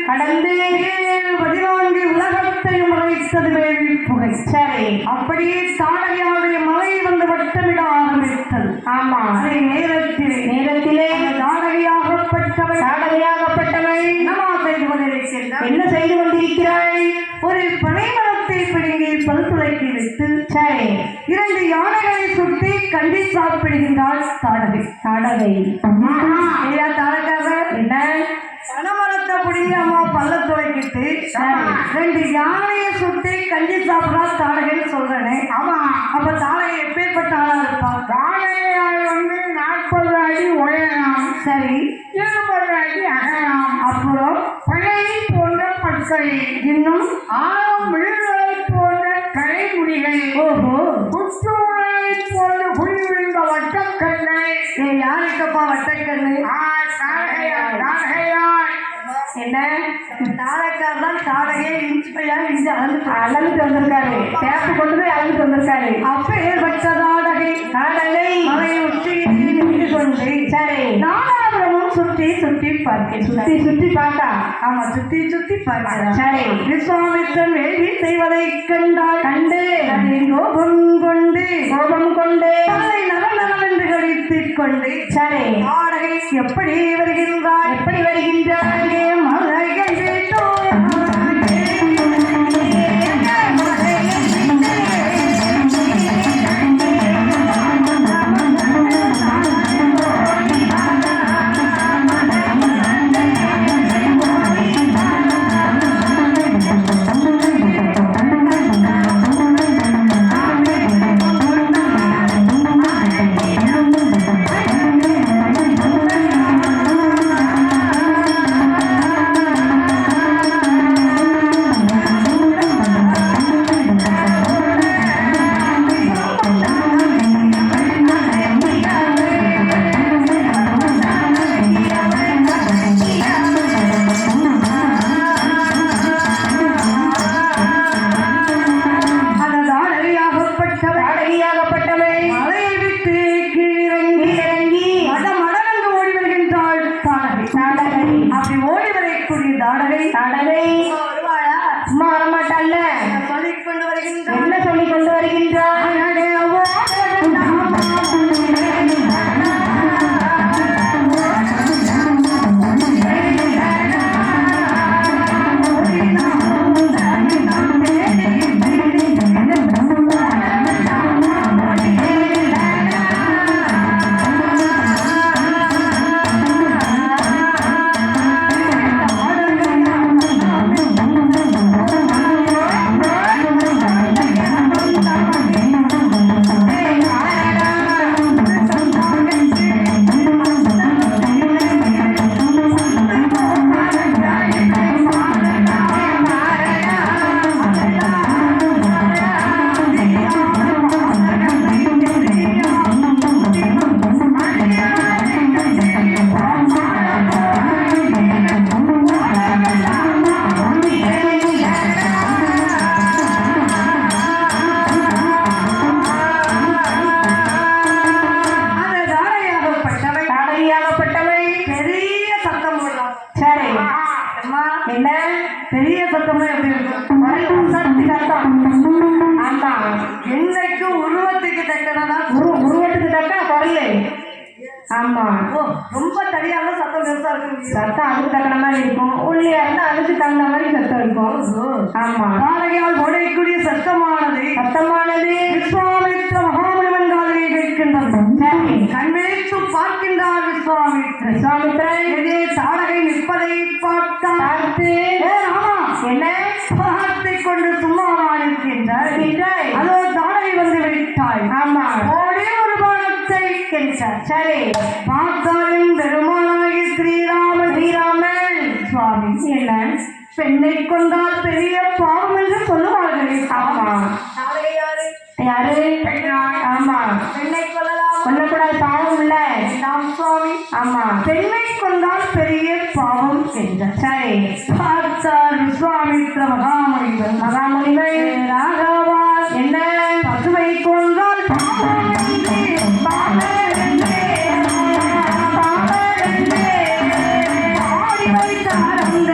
கடந்து 14 உலகத்தையும் உரைத்தது வேள்வி புகை. சரி, அப்படியே தாடகையாருடைய மலை வந்து வட்டமிட ஆரம்பித்தது. ஆமா, அதே நேரத்திலே தாடகையாகப்பட்டவை என்ன செய்து கொண்டிருக்கிறாய்? ஒரு பனைமரத்தை பிடுங்கி பல்துளைக்கு வைத்து சரி 2 யானைகளை சுற்றி கண்டி சாப்பிடுகின்றாள் தாடகை. தாடகாக என்ன பனமரத்தை பிடிங்கி அம்மா பல்ல துளைக்கிட்டு 2 யானையை சுற்றி கஞ்சி சாப்பிடா தாடகைன்னு சொல்றேனே. ஆமா, அப்ப தாடகை எப்பேற்பட்ட ஆளா இருப்பா? தாடகையாய் வந்து 40 அடி உயரம் சரி 20 அடி அகலம் அப்புறம் பனை போன்ற பற்கள் இன்னும் 6 விழுதுகளை போன்ற கலைமுடிகள் ஓஹோ குற்றுகளை போன்ற குழி விழுந்த வட்டக்கண்ணை யாருக்கப்பா வட்டக்கண்ணு? என்ன தாடக்கார் தான் தாடையே இஞ்சி அளந்துட்டு வந்திருக்காரு. டேப்பு கொண்டு போய் அளந்துட்டு வந்திருக்காரு. அப்ப ஏற்பட்ட தாடகை மலை உச்சி நின்று கொண்டு சரி நாலாபுரமும் சுற்றி பார்த்தா ஆமா சுற்றி பார்த்தா சரி விஸ்வாமித்திரன் வேள்வி செய்வதை கண்டு கோபம் கொண்டு தலை நலநலவென்று கழித்துக் கொண்டு சரி தாடகை எப்படி வருகின்றார் மலையை விட்டோ ஆமா. ஓ, ரொம்ப தடியாக சத்தம் பெருசா இருக்கு. சத்தம் அதுக்கு தகுந்த மாதிரி இருக்கும். உள்ளியா இருந்தா அதுக்கு தகுந்த மாதிரி சத்தம் இருக்கும். ஆமா. தாடகையால் உடையக்கூடிய சத்தமானது விஸ்வாமித்ர மகாமுனிவன் காதலியை கேட்கின்றது. கண்விழித்து பார்க்கின்றார் விஸ்வாமித்திரன். எதிரே தாடகை நிற்பதை பார்த்து என்ன பார்த்து கொண்டு சும்மாவா இருக்கின்றார். அதோ தாடகை வந்து விட்டாய். ஆமா. ஒரே ஒரு பானத்தை கென்றார். சரி. பார்த்தாலும் பெருமானாகி ஸ்ரீராமன் சுவாமி என்ன பெண்ணை கொண்டால் பெரிய பாவம் என்று சொல்லுவார்கள். ஆமா. தாடகை யாரு? ஆமா. பெண்ணை கொள்ளலாம், கொல்லக்கூடாது, பாவம் இல்ல சுவாமி. ஆமா. பெண்ணை கொண்டால் பெரிய பாவம் என்றார். சரி. பார்த்தார் விஸ்வாமித்ர மகாமுனிவன் ராகவா, என்ன பசுவை கொண்டால் பாவம் என்று ஆடி வைத்தார் அந்த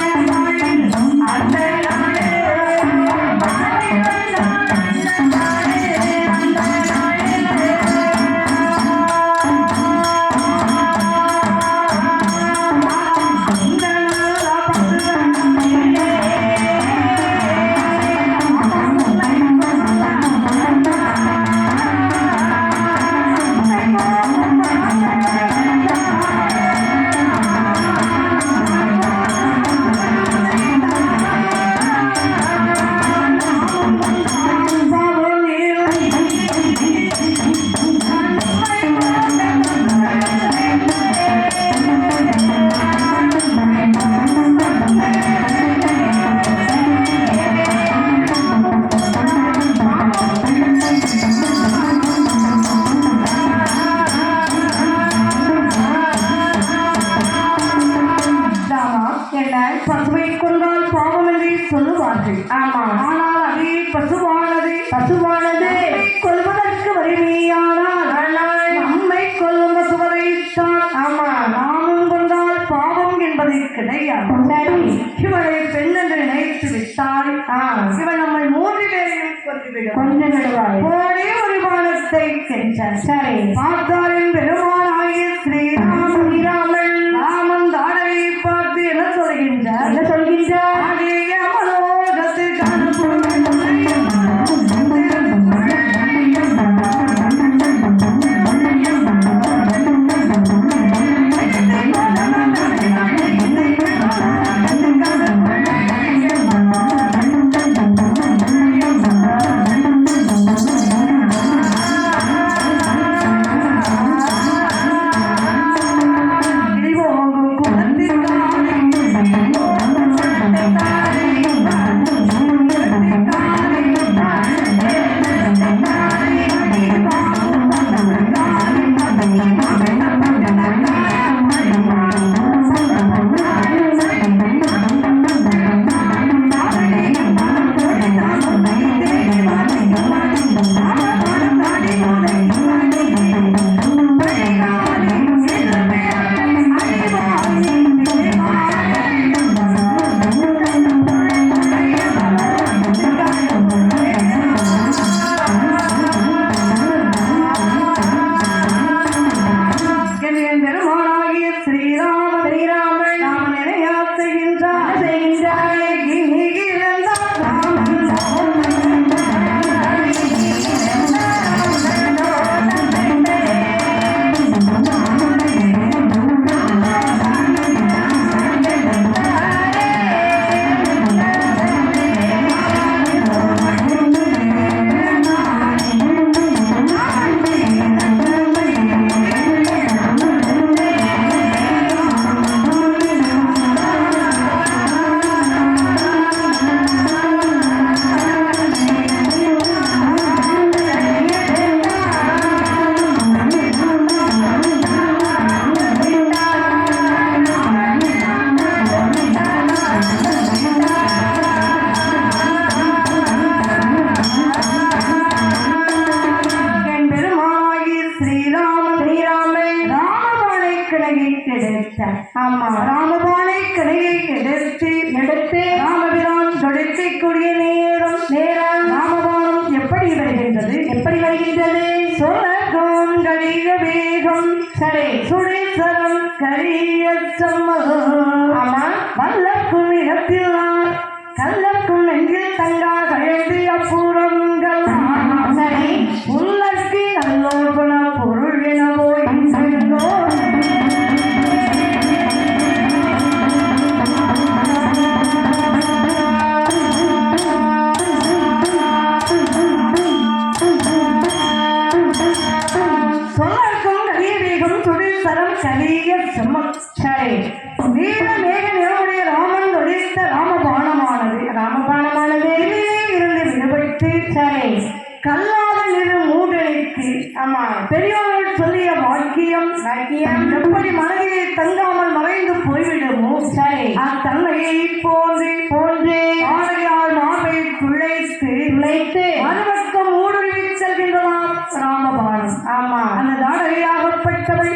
பசுவை கொண்டால் பாவம் என்று சொல்லுவார்கள். ஆமா. ஆனால் அதே பசுவானது கொள்வதற்கு வலிமையானால் நம்மை கொல்லும் பசுவதைத்தான். ஆமா. நாமும் கொண்டால் பாவம் என்பது கிடையாது. சரி. இவளை பெண் என்று நினைத்து விட்டால் இவன் நம்மை 3 பேரையும் கொன்றுவிடும். கொஞ்சம் விடுவாய். ஒரே ஒரு பானத்தை கென்றார். சரி. பார்த்தாரின் பெருமானாகிய ஸ்ரீராமன் ராமன் தாடகையை பார்த்து என்ன சொல்கின்றார்? ஆகிய மனோகத்தை ஆமா. ராமபானை கலையை எடுத்து ராமபிரான் தொடுக்கக்கூடிய நேரம் ராமபானம் எப்படி வருகின்றது எப்படி வருகின்றது? சொல்ல சொல்லக்கும் கரிய வேகம் சரி சுடேசரம் கரிய சம்மதம் ஆமா வல்லக்கும் இடத்தில் கல்லக்கும் நெஞ்சில் தங்கா கழுதிய பூரங்கள் சரி உள்ளற்கு நல்லோகுண பொருள் எனவோ என்றோ சொல்லக்கும் கரிய வேகம் சுடேசரம் கரிய சரி நீல மேக நிறமுடைய ராமன் ஒழித்த ராமபாணமானது இருந்து விடுபட்டு சரி கல்லாத நிறு மூடனுக்கு ஆமா பெரியோர்கள் சொல்லிய வாக்கியம் எப்படி மனதிலே தங்காமல் மறைந்து போய்விடுமோ சரி அத்தன்மையை போன்றே ஆடையால் மார்பை துளைத்து மறுபக்கம் ஊடுருவி செல்கின்றதாம் ராமபாணம் ஆமா அந்த தாடகையாகப்பட்டவள்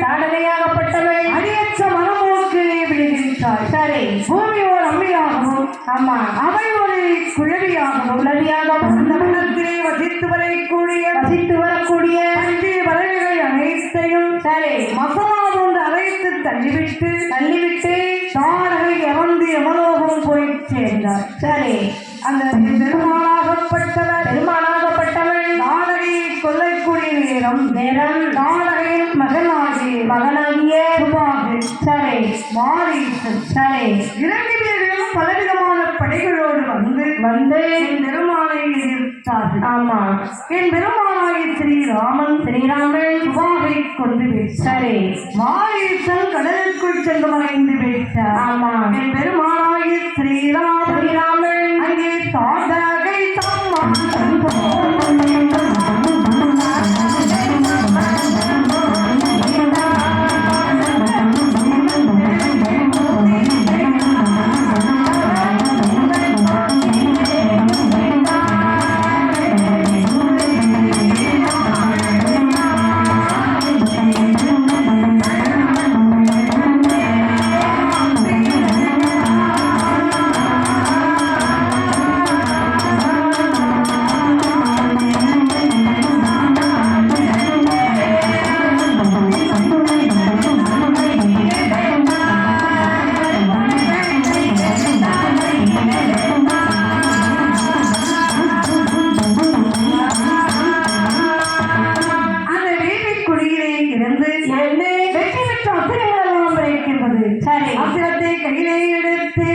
அடியற்ற மனமோக்கு விடுகின்றாள் சரி பூமி ஒரு அம்மையாகவும் ஆமா அவை ஒரு குழவியாகவும் அந்த மனத்திலே வசித்து வரக்கூடிய அஞ்சு பறவைகள் அனைத்தையும் சரி மசாலா ஒன்று அரைத்து தள்ளிவிட்டு தாடகை இறந்து யமலோகம் போய் சேர்ந்தார் சரி அந்த பெருமானாகப்பட்டவள் தாடகை கொல்லக்கூடிய நேரம் தாடகையின் மகனாகிய சுபாகு சரி மாரீசன் சரி இரண்டு பேர்களும் பலவிதமான படைகளோடு வந்து என் பெருமானை எதிர்த்தார்கள் ஆமா என் பெருமானாகி ஸ்ரீராமன் சுபாகை கொண்டு சரி மாரீசன் கடலுக்குள் சென்று மறைந்து விட்டார் ஆமா என் பெருமானாகி ஸ்ரீராமன் அங்கே தாடகை அசிரத்தை கையிலே எடுத்து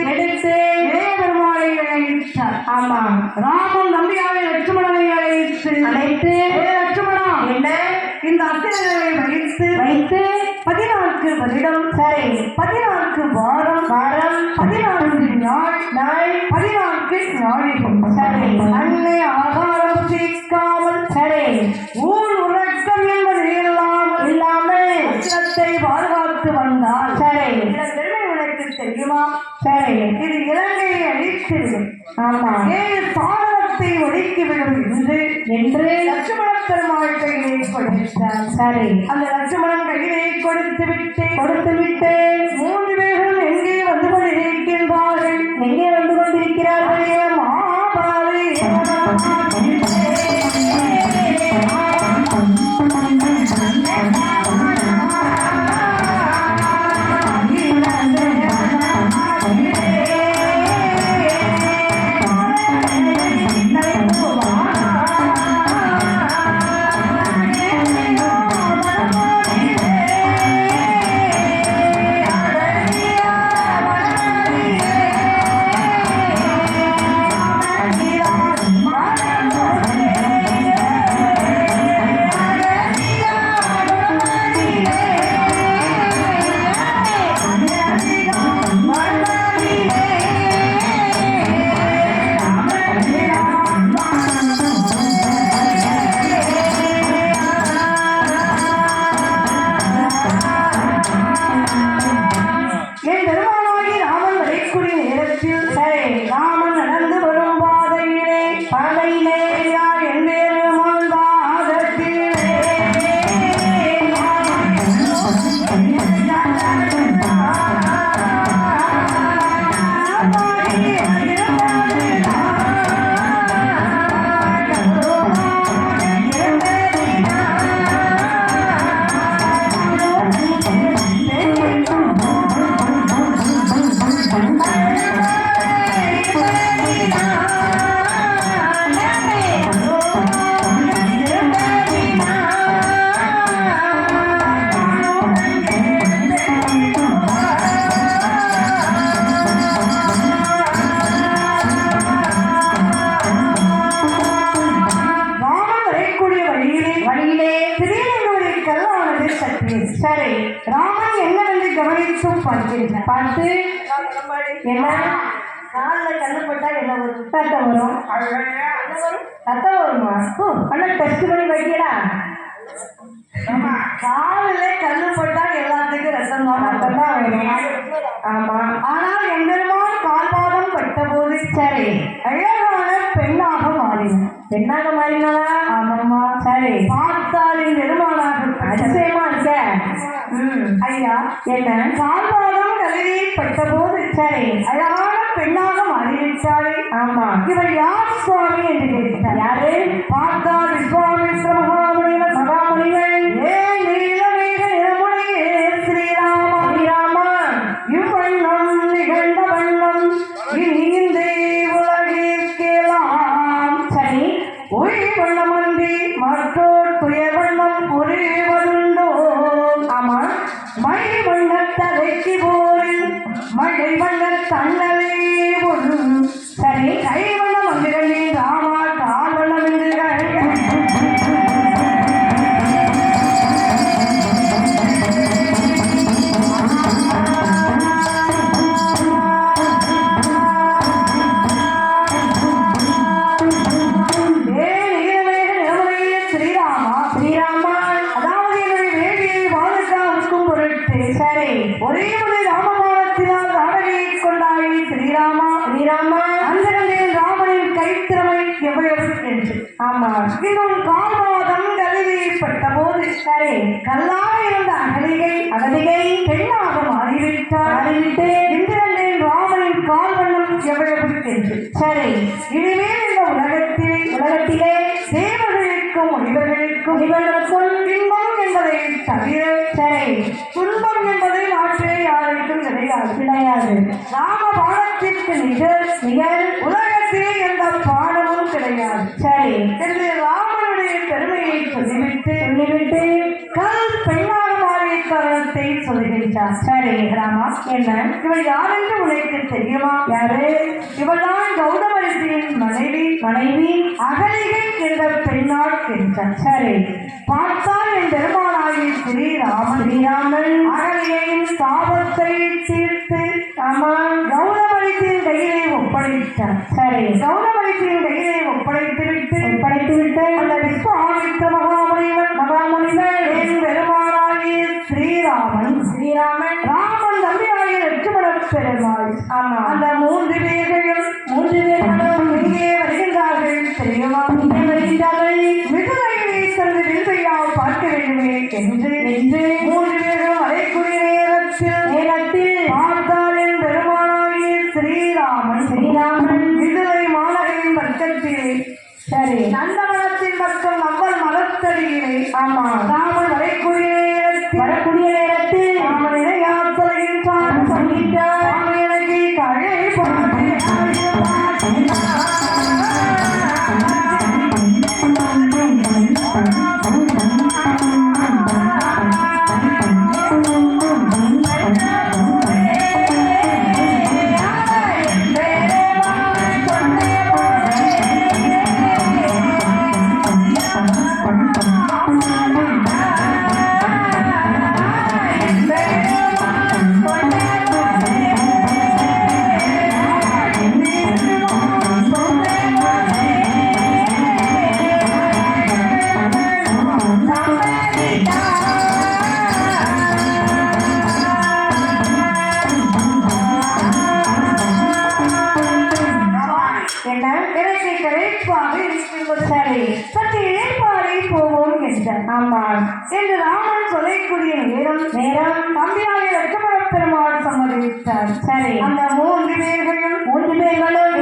பெருமாளை அழைத்தார் ஆமா ராமன் நம்பியாவை லட்சுமணனை அழைத்து லட்சுமணா என்ன இந்த அசிரங்களை வைத்து 14 வருடம் சரி 14 வாரம் 14 நாள் 14 நாளிலும் சரி அன்னை ஆகாரம் சேர்க்காமல் சரி ஊர் உறக்கம் என்பது இல்லாமல் அசிரத்தை பாதுகாத்து வந்தால் சரி தெரியுமா சரி இது இலங்கையை அழித்தது ஆமா சாதனத்தை ஒடுக்கிவிடும் என்று லட்சுமண பெருமாள் கையிலே கொடுத்தார் சரி அந்த லட்சுமணன் கையிலே கொடுத்து விட்டு 3 பேரும் எங்கே வந்து கொண்டிருக்கிறார்கள் மாபாவை வழியிலே திடீரென்று ஒரு கல்லானது தட்டியது. சரி, ராமன் என்னவென்று கவனித்து பார்த்து என்ன காலில் கண்ணுப்பட்டா என்ன வரும்? ரத்தம் வரும். ரத்தம் வருமா? அண்ணா டெஸ்ட் பண்ணி வைக்கடா. காலில் கண்ணு போட்டா எல்லாத்துக்கும் ரத்தம் தான் வரும். ஆமா, ஆனால் எம்பெருமான் கால்பாதம் பட்ட போது சரி அழகான பெண்ணாக மாறினார். பெண்ணாக மாறினாரா? ஆமாம்மா. சரி, பார்த்தாலின் பெருமானாக அதிசயமா இருக்க. ஐயா, என்ன கால்பாதம் கல்வி பட்ட போது சரி அழகான பெண்ணாக மாறிவிட்டாளே. ஆமா, இவர் யார் சுவாமி என்று கேட்டார். யாரு? பார்த்தால் விஸ்வாமித்ர மகாமுனிவர் மகாமுனிகள். ஏன் நீலமேக நிறமுடைய ஸ்ரீராமா ஸ்ரீராமா இவ்வண்ணம் நிகழ்ந்த வண்ணம் இனி உலகிற்கெல்லாம் சரி ஒரே வண்ணமன்றி மற்றோர் துயர் வண்ணம் புரிவதுண்டோ? ஆமா, மழை வண்ண தலைக்கு போரில் மழை வண்ண தன்னலே ஒன்றும் சரி கை வண்ணம் வந்துகளே ராமா கால் வண்ணம் என்றுகள். ஒரே ஒரு ராமபாணத்தினால் தாடகையை கொண்டாய் ஸ்ரீராமா ஸ்ரீராமா. அந்த கண்டையில் ராமனின் கைத்திறமை எவ்வளவு என்று. ஆமா, இன்னும் கால்வாதம் கல்விப்பட்ட போது சரி கல்லாக இருந்த அகலிகை பெண்ணாக மாறிவிட்டு இந்திரனின் ராமனின் கால் வண்ணம் எவ்வளவு என்று. சரி, இனிமேல் இந்த உலகத்திலே தேவர்களுக்கும் முனிவர்களுக்கும் இன்பம் என்பதை தவிர சரி துன்பம் என்பதை நாட்டிலே யாருக்கும் கிடையாது. ராம பாடத்திற்கு நிகர் உலகத்திலே எந்த பாடமும் கிடையாது. சரி என்று ராமனுடைய பெருமையை சொல்லிவிட்டு கல் பெண்ணாக மாறிய காரணத்தை சொல்லுகின்றார். சரி ராமா, என்ன இவள் யார் என்று உனக்கு தெரியுமா? யாரு? இவள்தான் கௌதம ரிஷியின் மனைவி அகலிகை என்ற பெண்ணாள் என்றார். சரி, பார்த்தால் என் பெருமானாகி ஸ்ரீராமன் அகலிகையின் சாபத்தை தீர்த்து கௌதமரிசியின் கையிலே ஒப்படைத்தார். சரி, கௌதமரிசியின் கையிலே ஒப்படைத்துவிட்டு அந்த விஸ்வாமித்ர மகாமுனிவர் என் பெருமானாகி ஸ்ரீராமன் ராமன் தம்பியாகிய லட்சுமண பெருமாள். ஆமா, அந்த மூன்று பேர்களும் இங்கே வருகின்றார்கள். தெரியுமா? இங்கே வருகின்றார்கள். மிகுதியை சென்று வில்வையால் பார்க்க வேண்டுமே என்று மூன்று பேரும் அழைக்குரிய நேரத்தில் பார்த்தால் என் பெருமானாகிய ஸ்ரீராமன் விதுரை மாநகரின் பக்கத்திலே சரி நந்தவனத்தின் பக்கம் அவ்வள் மரத்தடியிலே ஆமா ராமன் வரக்கூடிய நேரத்தில் ராமன் இணையாத்தலைகின்றான் சொல்லிட்டார். எனக்கு கழை என்று ராமன் சொல்லக்கூடிய நேரம் தம்பியாகிய லட்சுமண பெருமாள் சம்மதித்தார். சரி, அந்த மூன்று பேர்களும்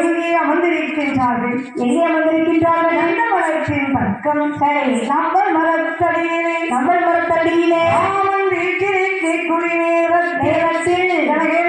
எங்கே அமர்ந்திருக்கின்றார்கள்? எந்த மரத்தின் பக்கம் சரி நம்பர் மரத்தடியிலே ராமன் வீட்டில் நேரத்தில் என்னுடைய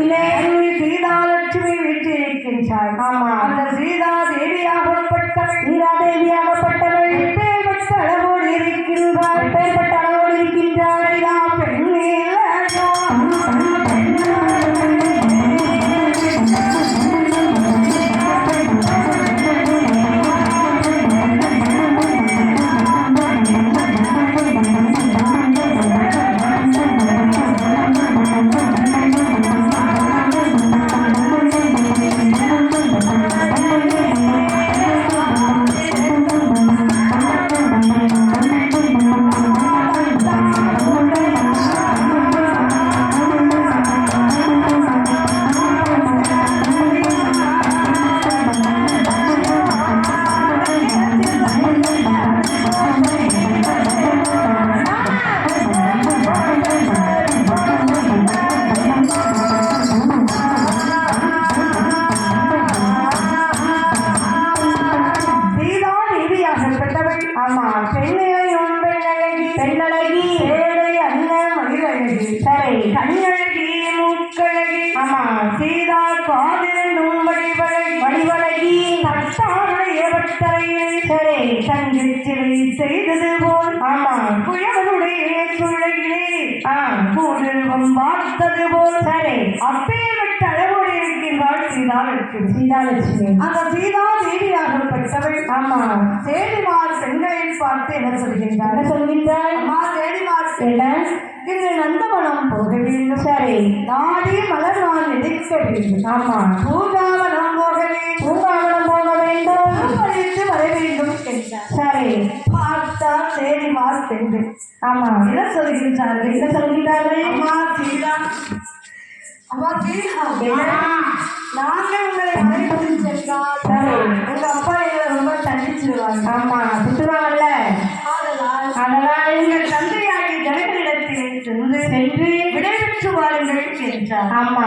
மடத்திலே சீதாலட்சுமி வீட்டிருக்கின்றாள். ஆமா அந்த சீதா தேவியாகப்பட்டவள் சீதா தேவியாகப்பட்டவள் எப்பேற்பட்ட அளவோடு இருக்கின்றாள். எப்பேற்பட்ட அளவோடு இருக்கின்றாள். ஆமா பெண்ணையும் பெண்ணழகி ஏழை அண்ண மகிழழகி சரி கண்ணழகி மூக்கழகி ஆமா சீதா காதிரண்டும் வடிவழகி தட்டாரையவட்டறையை சரி தங்கிச்சிலை செய்தது போல் ஆமா புயவனுடைய சுழகிலே பூர்வம் பார்த்தது போல் சரி அப்பேற்பட்ட அளவோடு இருக்கின்றாள் சீதாலட்சுமி. சீதாலட்சுமி அந்த சீதா தேவியாகப்பட்டவள் ஆமா தேடிமார் பெண்களை பார்த்து என்ன சொல்கின்றார்? என்ன சொல்கின்றாள்? அம்மா தேடிமார் என்ன இன்று நந்தவனம் போக வேண்டும். சரி நாடி மலர் நான் எதிர்க்க வேண்டும். ஆமா பூங்காவனம் போக வேண்டும். பூங்காவனம் போக வேண்டும். பூப்பறித்து வர வேண்டும் என்றார். சரி பார்த்தா தேடிமார் பெண்கள் ஆமா என்ன சொல்கின்றார்கள்? என்ன சொல்கிறார்கள்? அம்மா சீதா, அம்மா சீதா, நாங்கள் உங்களை அழைத்து சென்றால் சரி உங்க அப்பா எங்களை ரொம்ப தண்டிச்சிருவாங்க. ஆமா சுற்றுவாங்கல்ல. அதனால் எங்கள் தந்தையாகி ஜனங்களிடத்திலே சென்று விடைபெற்று வாருங்கள் என்றார். ஆமா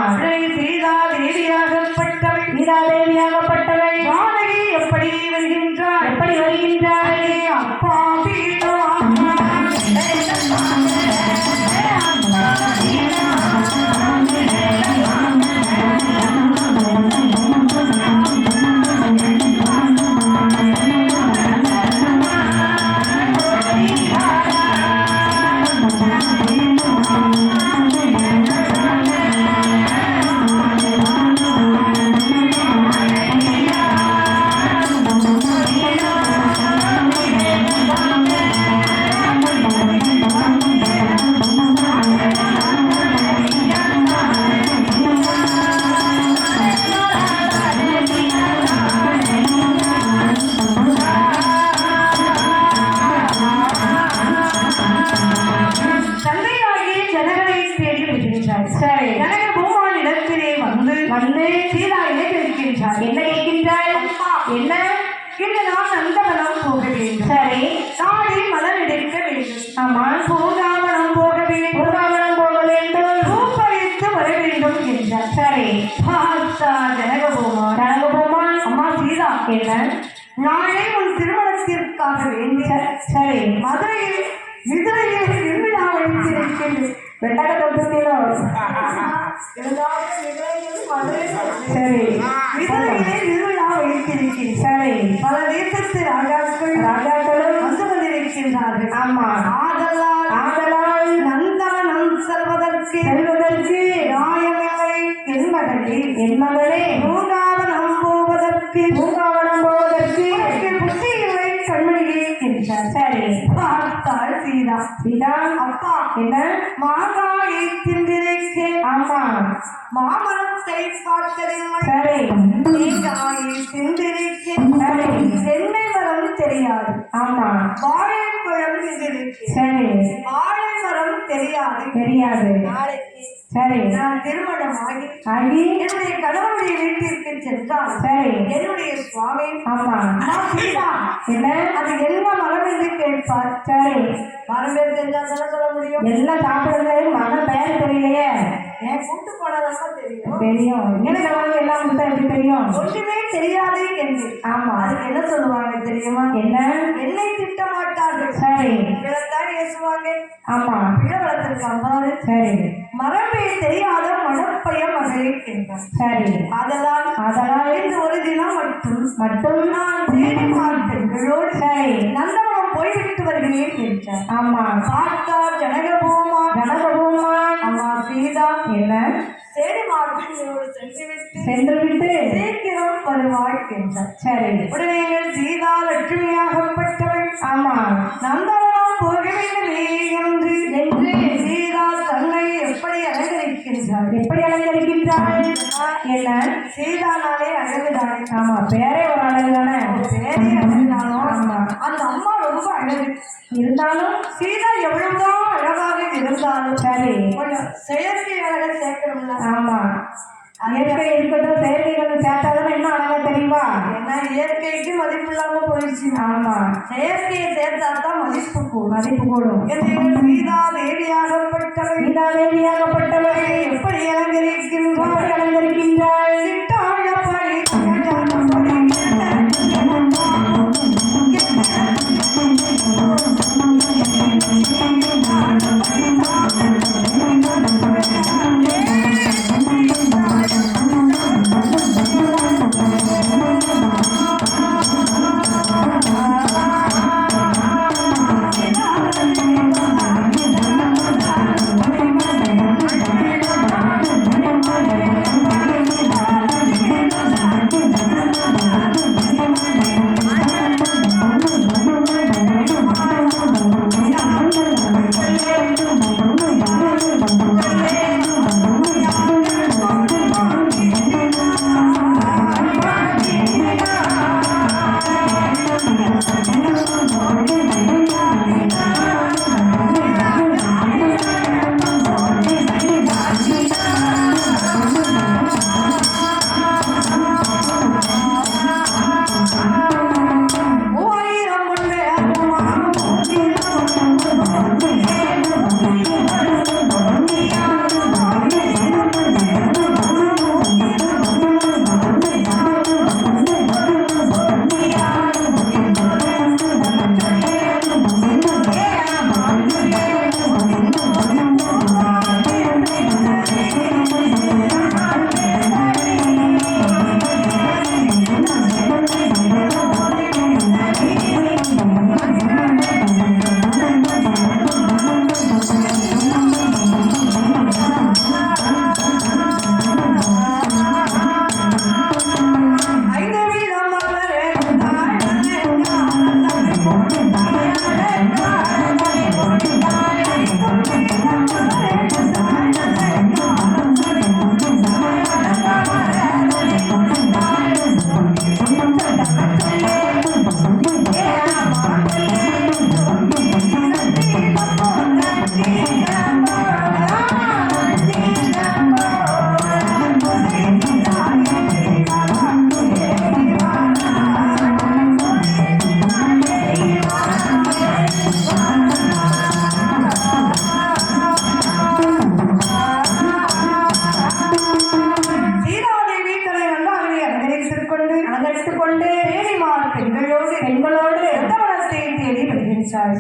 சீதா தேவியாகப்பட்டவள் சீதா தேவியாகப்பட்டவள் ஜானகி எப்படி வருகின்றாள்? எப்படி வருகின்றாள்? அப்பா சீதா சரி ஜனக பூமான் இடத்திலே வந்து சீதாவிலே கேட்கின்றார். என்ன கேட்கின்றாள்? என்ன இன்று நான் நந்தவனம் போக வேண்டும். சரி நாடி மலர் எடுக்க வேண்டும். ஆமா பூங்காவனம் போக வேண்டும். பூங்காவனம் போக வேண்டும். பூப்பறித்து வர வேண்டும் என்றார். சரி பார்த்தா ஜனக பூமான் அம்மா சீதா, என்ன நாளை உன் திருமணத்திற்காக வேண்டிய சரி விதுரையில் திருவிழா வைத்திருக்கின்றேன். வெட்டாக தொட்டுட்டீங்களோ? சரி விதுரையிலே திருவிழா வைத்திருக்கிறேன். சரி பல தேசத்து ராஜாக்களும் வந்து கொண்டிருக்கின்றார்கள். ஆமா ஆதலால் நந்தவனம் செல்வதற்கு நியாயமில்லை என் மகளே. பூங்காவனம் போவதற்கு புத்தி இல்லை கண்மணியே என்றார். சரி பார்த்தாள் சீதா, அப்பா என்ன மாங்காயை தின்றிருக்கேன். ஆமா மாமரத்தை பார்த்ததில்லை. சரி தேங்காயை தின்றிருக்கேன். சரி தென்னை மரம் தெரியாது. ஆமா வாழைப்பழம் தின்றிருக்கேன். சரி வாழை மரம் தெரியாது. நாளைக்கு சரி நான் திருமணமாகி ஆகி என்னுடைய கணவனுடைய வீட்டிற்கு சென்றால் சரி என்னுடைய சுவாமி ஆமா அம்மா சீதா, என்ன அது என்ன மரம் என்று கேட்பார். சரி மரம் பேர் தெரிஞ்சால் தானே சொல்ல முடியும். எல்லாம் சாப்பிடுறது மகன் பேர் தெரியலையே. ஏன் கூட்டு போனதாங்க தெரியும். தெரியும் எனக்கு அவங்களுக்கு எல்லாம் கொடுத்தா எப்படி தெரியும்? ஒன்றுமே தெரியாது என்று. ஆமா அதுக்கு என்ன சொல்லுவாங்க தெரியுமா? என்ன என்னை திட்ட மாட்டேன் மாட்டார்கள். சரி. இதைத்தான் பேசுவாங்க. ஆமா. பிள்ளை வளர்த்திருக்காங்க பாரு. சரி. மரபே தெரியாத மனப்பய மகளிர்கின்றார். சரி. அதனால் இந்த ஒரு தினம் மட்டும் நான் தேடி பெண்களோடு சரி நந்தவனம் போய்விட்டு வருகிறேன் என்றார். ஆமா. பார்த்தார் ஜனகபூமான். அம்மா சீதா என்ன தேடி மாட்டோடு சென்று விட்டு சீக்கிரம் வருவாள் என்றார். சரி. உடனே சீதா லட்சுமியாகப்பட்டவள். ஆமா. நந்தவனம் போக வேண்டுமே என்று சீதா தன்னை எப்படி அலங்கரிக்கின்றாள். எப்படி அலங்கரிக்கின்றாள்? என்ன சீதானாலே அழகுதானே. ஆமா. பேரே ஒரு அழகு தானே. பேரே அழகுதானோ. ஆமா. அந்த அம்மா ரொம்ப அழகு இருந்தாலும் சீதா எவ்வளவுதான் அழகாக இருந்தாலும் சரி கொஞ்சம் செயற்கை அழகை சேர்க்கணும்ல. ஆமா. இயற்கை இருக்கட்டும், செயற்கை கொஞ்சம் சேர்த்தாதான் இன்னும் அழகா தெரியுமா? ஏன்னா இயற்கைக்கு மதிப்பு இல்லாம போயிடுச்சு. ஆமா. செயற்கையை சேர்த்தாதான் மதிப்பு கூடும். சீதா தேவியாகப்பட்டவள். எப்படி அலங்கரிக்கின்றாள்?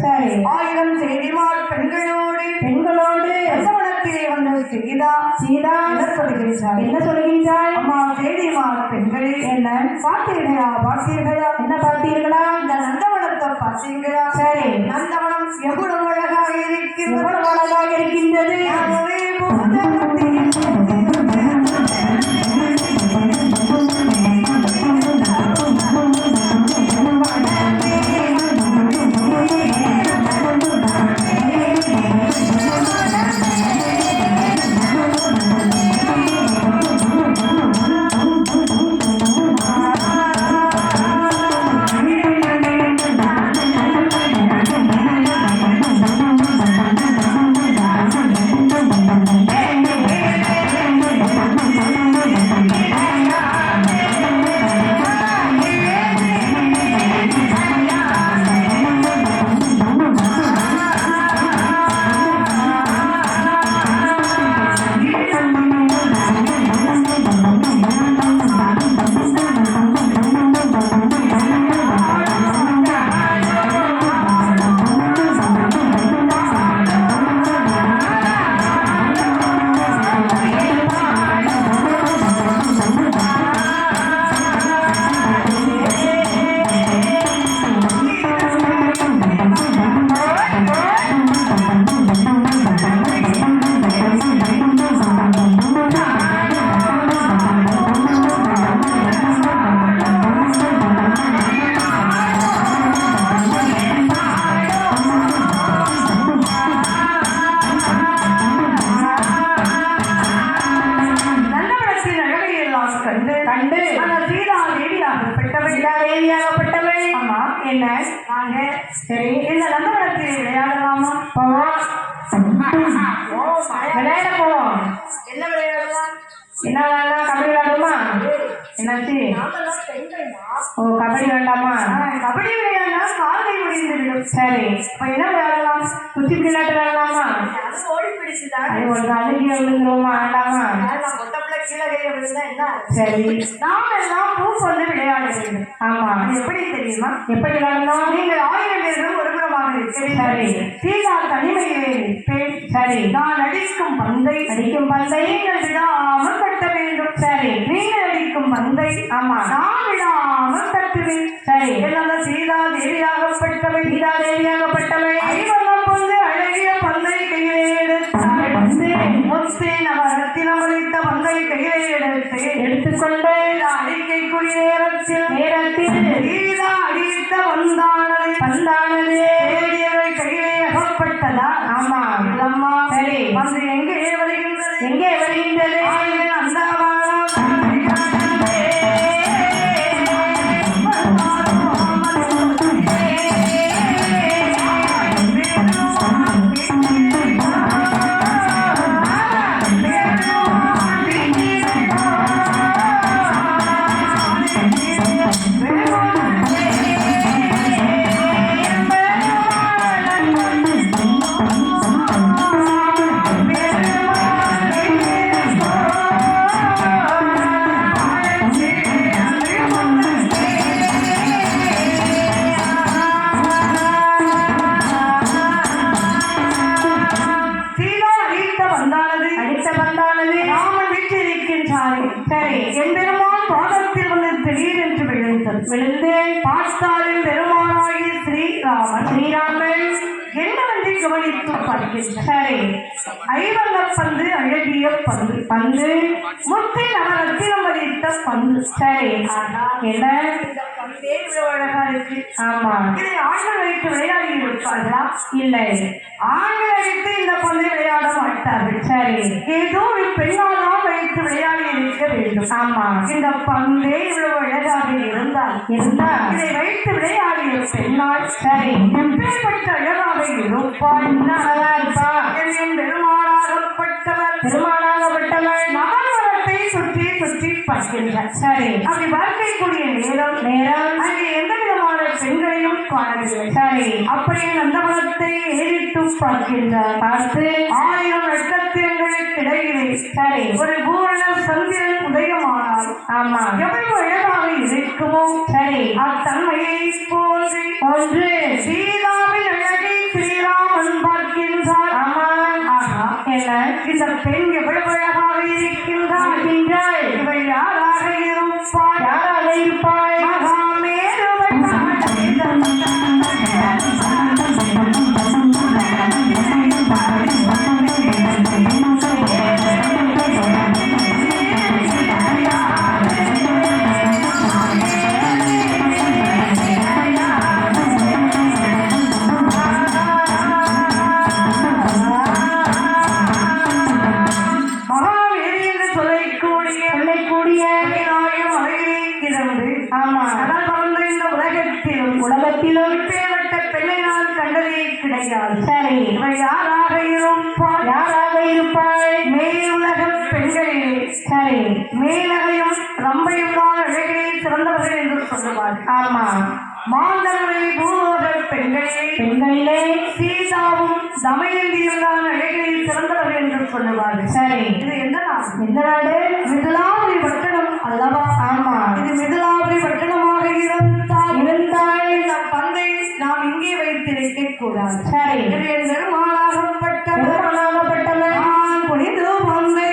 சரி. 1000 தேடிமார் பெண்களோடு ரசவனத்திலே வந்த சீதா என்ன சொல்கின்றாள்? அம்மா தேடிமார் பெண்களே, என்ன பார்த்தீர்களா? என்ன பார்த்தீர்களா? இந்த நந்தவனத்தை பார்த்தீங்களா? சரி. நந்தவனம் எவ்வளவு அழகாக இருக்கின்றது. தேவியாகப்பட்டவள். ஆமா. என்ன வாங்க. சரி, இந்த நந்தவனத்தில் விளையாடலாமா? போவோம். ஓ, விளையாட போவோம். என்ன விளையாடலாம்? என்ன விளையாடலாம்? கபடி விளையாடுமா? என்னாச்சு? நாமெல்லாம் பெண்கள்மா. ஓ, கபடி வேண்டாமா? கபடி விளையாடினா கால்கை முடிந்து விடும். சரி, அப்ப என்ன விளையாடலாம்? குச்சி விளையாட்டு விளையாடலாமா? அது ஓடி பிடிச்சுதான். அது ஒரு அழுகி விழுந்துருவோமா? வேண்டாமா? நான் பொட்டப்புல கீழே கையை விழுந்தா என்ன? சரி, நாம் எல்லாம் பூ கொண்டு விளையாட வேண்டும். ஆமா. அது எப்படி தெரியுமா? எப்படி விளையாடணும்? நீங்கள் 1000 பேரும் ஒருபுறமாக இருக்கிறீர்கள். சரி. சீதா தனிமையிலே நிற்பேன். சரி, நான் அடிக்கும் பந்தை அடிக்கும் பந்தை. நீங்கள் விடாமல் கட்ட வேண்டும். சரி, நீங்கள் அடிக்கும் பந்தை ஆமா. நான் விடாமல் தட்டுவேன். சரி, என்னல்ல சீதா தேவியாகப்பட்டவள். சீதா தேவியாகப்பட்டவள். ஐவண்ணம் பந்து அழகிய பந்தை கையிலே எடுத்தாள். வந்து முத்தே நவரத்தினம் அளித்த பந்தை கையிலே எடுத்துக்கொண்டு அடிக்கைக்குரிய நேரத்தில் சீதா அடித்த பந்தானது தேடியவள் கையிலே அகப்பட்டதா? ஆமா. இல்லம்மா. சரி, வந்து எங்கே வருகின்றது? எங்கே வருகின்றது? அந்த அடித்த பந்தானது ராமன் வீட்டிருக்கின்றாரே. சரி, என் பெருமான் பாதத்தில் வந்து திடீரென்று விழுந்து பார்த்தாலும் பெருமானாகிய ஸ்ரீராமன் என்னவென்று கவனித்து பார்க்கின்றார். சரி, ஐவண்ண பந்து அழகிய பந்து முத்தி நவரத்தினம் வதித்த பந்து. சரி, ஆனா என்ன? இந்த பந்தே இவ்வளவு அழகா இருக்கு. ஆமா. இதை ஆண்கள் வைத்து விளையாடி இருப்பார்களா? இல்லை. ஆண்கள் வைத்து இந்த பந்தை விளையாட மாட்டார்கள். சரி, ஏதோ ஒரு பெண்ணாதான் வைத்து விளையாடி இருக்க வேண்டும். ஆமா. இந்த பந்தே இவ்வளவு அழகாக இருந்தால் இதை வைத்து விளையாடிய பெண்ணால் சரி, எப்பேற்பட்ட அழகாக இருப்பாள். என்ன அழகா இருப்பா? என் பெருமானாகப்பட்டவர் பெருமானாகப்பட்டவள் நகர்வரத்தை சுற்றி சுற்றி பார்க்கின்றார். சரி, அப்படி பார்க்கக்கூடிய நேரம் அங்கே எந்த விதமான பெண்களையும் காணவில்லை. சரி, அப்படியே நந்தவனத்தை ஏறிட்டு பார்க்கின்றார். பார்த்து 1000 நட்சத்திரங்களுக்கு இடையிலே சரி, ஒரு பூரண சந்திரன் உதயமானார். ஆமா. எவ்வளவு அழகாக இருக்குமோ சரி, அத்தன்மையை போன்று ஒன்று. சீதாவின் அழகை ஸ்ரீராமன் பார்க்கின்றார். ஆமா. ஆஹா, என்ன? இந்த பெண் எவ்வளவு அழகாக இருக்கின்றாள். இவள் யாராக இருப்பாள்? யாராக இருப்பாள்? மகாமேருவள் ஆமா. கடல் பறந்த இந்த உலகத்திலும் இப்பேற்பட்ட பெண்ணை நான் கண்டதே கிடையாது. சரி, இவள் யாராக இருப்பாள்? யாராக இருப்பாள்? மேலுலக பெண்களிலே சரி, மேலகையும் ரம்பையும் தான் அழகிலே சிறந்தவர்கள் என்று சொல்லுவார்கள். ஆமா. மாந்தர்களை பூலோக பெண்களிலே சீதாவும் தமயந்தியும் தான் அழகிலே சிறந்தவர்கள் என்று சொல்லுவார்கள். சரி, இது எந்த நாடு? எந்த நாடு? மிதிலாபுரி பட்டணம் அல்லவா? ஆமா. இது மிதிலாபுரி பட்டணமாக இருந்தால் இந்த பந்தை நாம் இங்கே வைத்திருக்க கூடாது. சரி, என் பெருமானாகப்பட்டவர் பெருமானாகப்பட்டவள் புனித பந்தை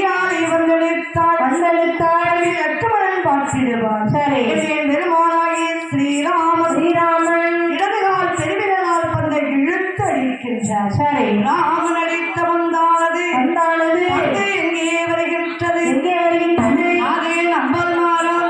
அடியாரை வந்தெடுத்தாள். லட்சுமணன் பார்த்திடுவார். சரி. என் பெருமானாகிய ஸ்ரீராமன் இடதுகால் பெருவிரலால் பந்தை இழுத்து அடிக்கின்றார். சரி. ராமன் அடித்த பந்தானது பந்து எங்கே வருகின்றது? அதே நம்பல் மாறும்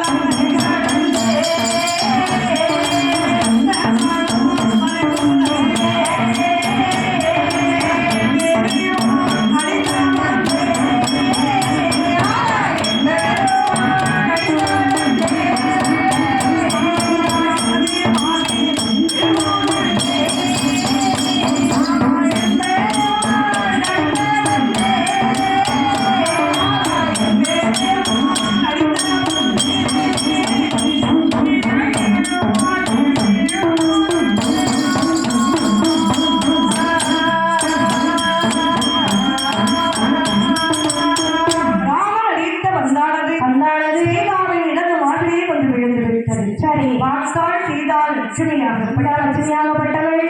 லட்சுமியாகப்பட்டவள்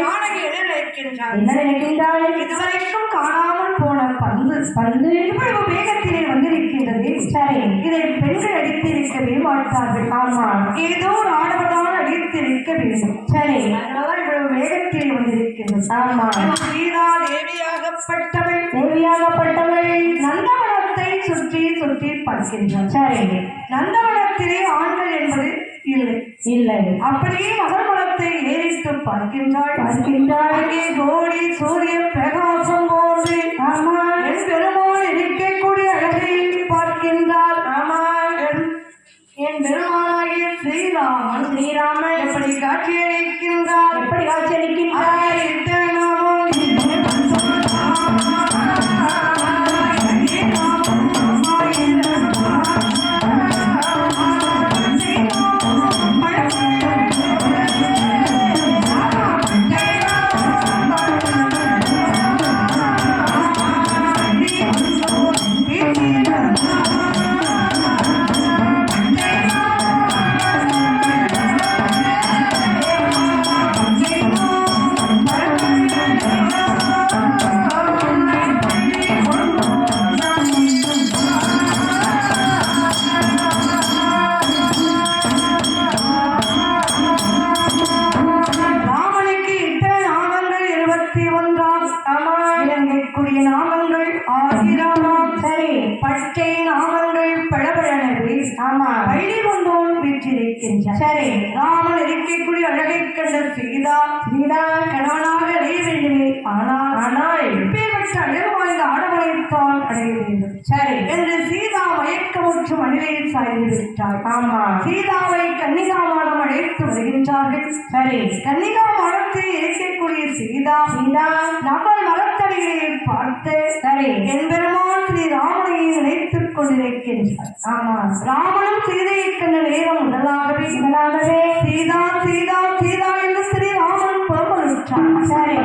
என்ன நினைக்கின்றாள்? இதுவரைக்கும் காணாமல் போன பந்து இவ்வளவு வேகத்திலே வந்திருக்கின்றது. சரி. இதை பெண்கள் அடித்திருக்கவே மாட்டார்கள். ஆமா, ஏதோ ஒரு ஆடவனால் அடித்திருக்க வேண்டும். சரி. அதனால இவ்வளவு வேகத்திலே வந்திருக்கின்றது. ஆமா. சீதா தேவியாகப்பட்டவள் நந்தவனத்தை சுற்றி சுற்றி பார்க்கின்றார். சரி. நந்தவனத்திலே ஆண்கள் என்பது இல்லை. அப்படியே மகர்மலத்தை ஏறிட்டு பார்க்கின்றாள். அங்கே கோடி சூரிய பிரகாசம் போன்று என் பெருமாள் இருக்கக்கூடிய அழகை பார்க்கின்றாள். என் பெருமானாகிய ஸ்ரீராமன் எப்படி காட்சியளிக்கின்றார்? சரி. ராமன் இருக்கக்கூடிய அழகை கண்ட சீதா கணவனாக அடைய வேண்டுமே. ஆனால் இப்பேற்பட்ட அழகு வாய்ந்த ஆடவரைத்தான் அடைய வேண்டும். சரி என்று சீதா மயக்கமுற்று மனிதனை சாய்ந்து விட்டாள். ஆமா. சீதாவை கன்னிகா மாடம் அழைத்து வருகின்றார்கள். சரி. கன்னிகா மாடத்தில் இருக்கக்கூடிய சீதா நம்ம மரத்தடிகளை பார்த்து சரி என் பெருமான் ஸ்ரீ ராமனை நினைத்துக் கொண்டிருக்கின்றார். ஆமா. ராமனும் சீதையை கண்ட நேரம் முதலாகவே சீதா சீதா சீதா என்று ஸ்ரீ ராமன் புறப்படுகிறார். சரி.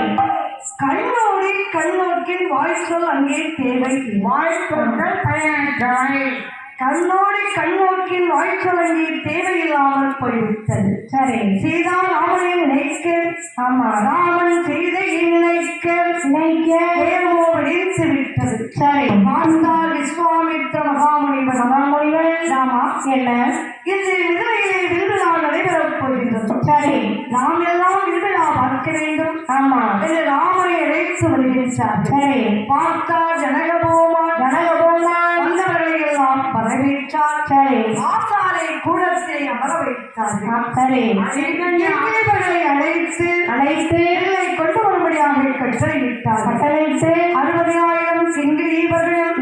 கண்ணோக்கின் வாய்ச்சொல் அங்கே தேவை. கண்ணோக்கின் வாய்ச்சொல் அங்கே தேவையில்லாமல் போய்விட்டது. சரி. சீதா ராமனை நினைக்க ராமன் சீதையை நினைக்க ஏமோ விழித்து விட்டது. சரி. பார்த்தால் விஸ்வாமித்திர மகாமுனிவர் ராமா என்ன இன்று விடுதலையிலே விருவிழா நடைபெறப் போகின்றது. சரி. நாம் எல்லாம் விருவிழா பார்க்க வேண்டும். ஆமா என்று ராமனை அழைத்து வருகின்றார். சரி. பார்த்தால் ஜனகபோமான் வந்தவர்களை எல்லாம் வரவேற்றார். சரி. ஆசாரை கூடத்தை அமர வைத்தார். சரி. இவர்களை அழைத்து இல்லை கொண்டு வரும்படியாக கட்டளையிட்டார். 60,000 கிங்கிரீவர்களும்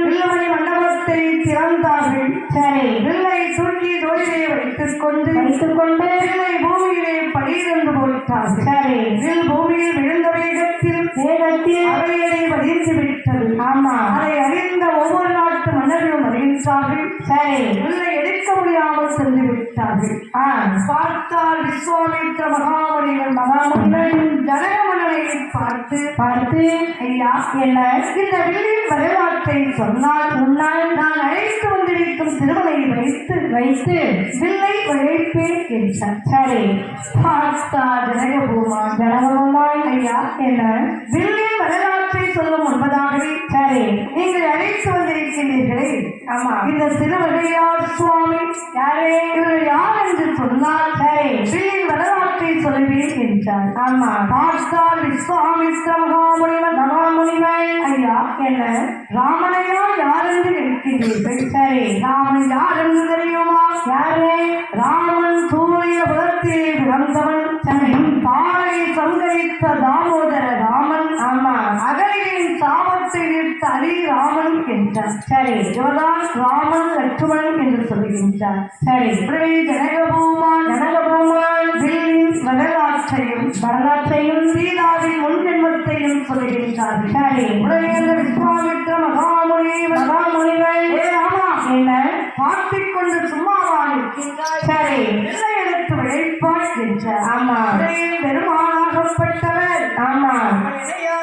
வில்லுமணி மண்டபத்தை திறந்தார்கள். சரி. வில்லை தூக்கி தோளிலே வைத்துக் கொண்டு வில்லை பூமியிலே படீரென்று போட்டார்கள். சரி. வில் பூமியில் விழுந்த வேகத்தில் அவையை வடித்து விட்டது. ஆமா. அதை அறிந்த ஒவ்வொரு நாட்டு மன்னர்களும் அறிந்த வருகின்றார்கள். சரி. வில்லை எடுக்க முடியாமல் சென்று விட்டார்கள். பார்த்தால் விஸ்வாமித்ர மகாமுனிவன் ஜனகமன்னனை பார்த்து ஐயா, என்ன இந்த வில்லின் வரலாற்றை சொன்னால் நான் அழைத்து வந்திருக்கும் திருமலை வைத்து வில்லை உழைப்பேன் என்றார். சரி. பார்த்தார் ஜனகபூமான் ஐயா, என்ன வில்லின் வரலாற்றை சொல்லும் முன்பதாகவே சரி நீங்கள் அழைத்து வந்திருக்கிறீர்களே, ஆமா, இந்த திருவகையார் சுவாமி யாரே, இவர் யார் என்று சொன்னால் சரி வில்லின் வரலாற்றை சொல்லுவேன் என்றார். ஆமா. பார்த்தால் விஸ்வாமித்ர மகாமுனிவன் ஐயா, என்ன ராமனையா யார் என்று நினைக்கிறீர்கள்? சரி. ராமன் யார் என்று தெரியுமா? யாரே? ராமன் சூரிய குலத்திலே பிறந்தவன். தாரை சங்கரித்த தாமோதர ராமன். ஆமா. அகலியின் சாபத்தை நிறுத்த அலி ராமன் என்றார். சரி. இவர்தான் ராமன் லட்சுமணன் என்று சொல்லுகின்றார். சரி. ஜனகபூமான் வில்லின் வரலாற்றையும் சீதாவின் முன்ஜென்மத்தையும் சொல்லுகின்றார். சரி. உடனே அந்த விஸ்வாமித்ர மகாமுனிவன் ஏ ராமா, என்ன பார்த்துக் கொண்டு சும்மாவா இருக்கின்றாய்? சரி. வில்லை எடுத்து விளைப்பாய் என்றார். ஆமா. பெருமானாகப்பட்டவர் ஆமா. இணையா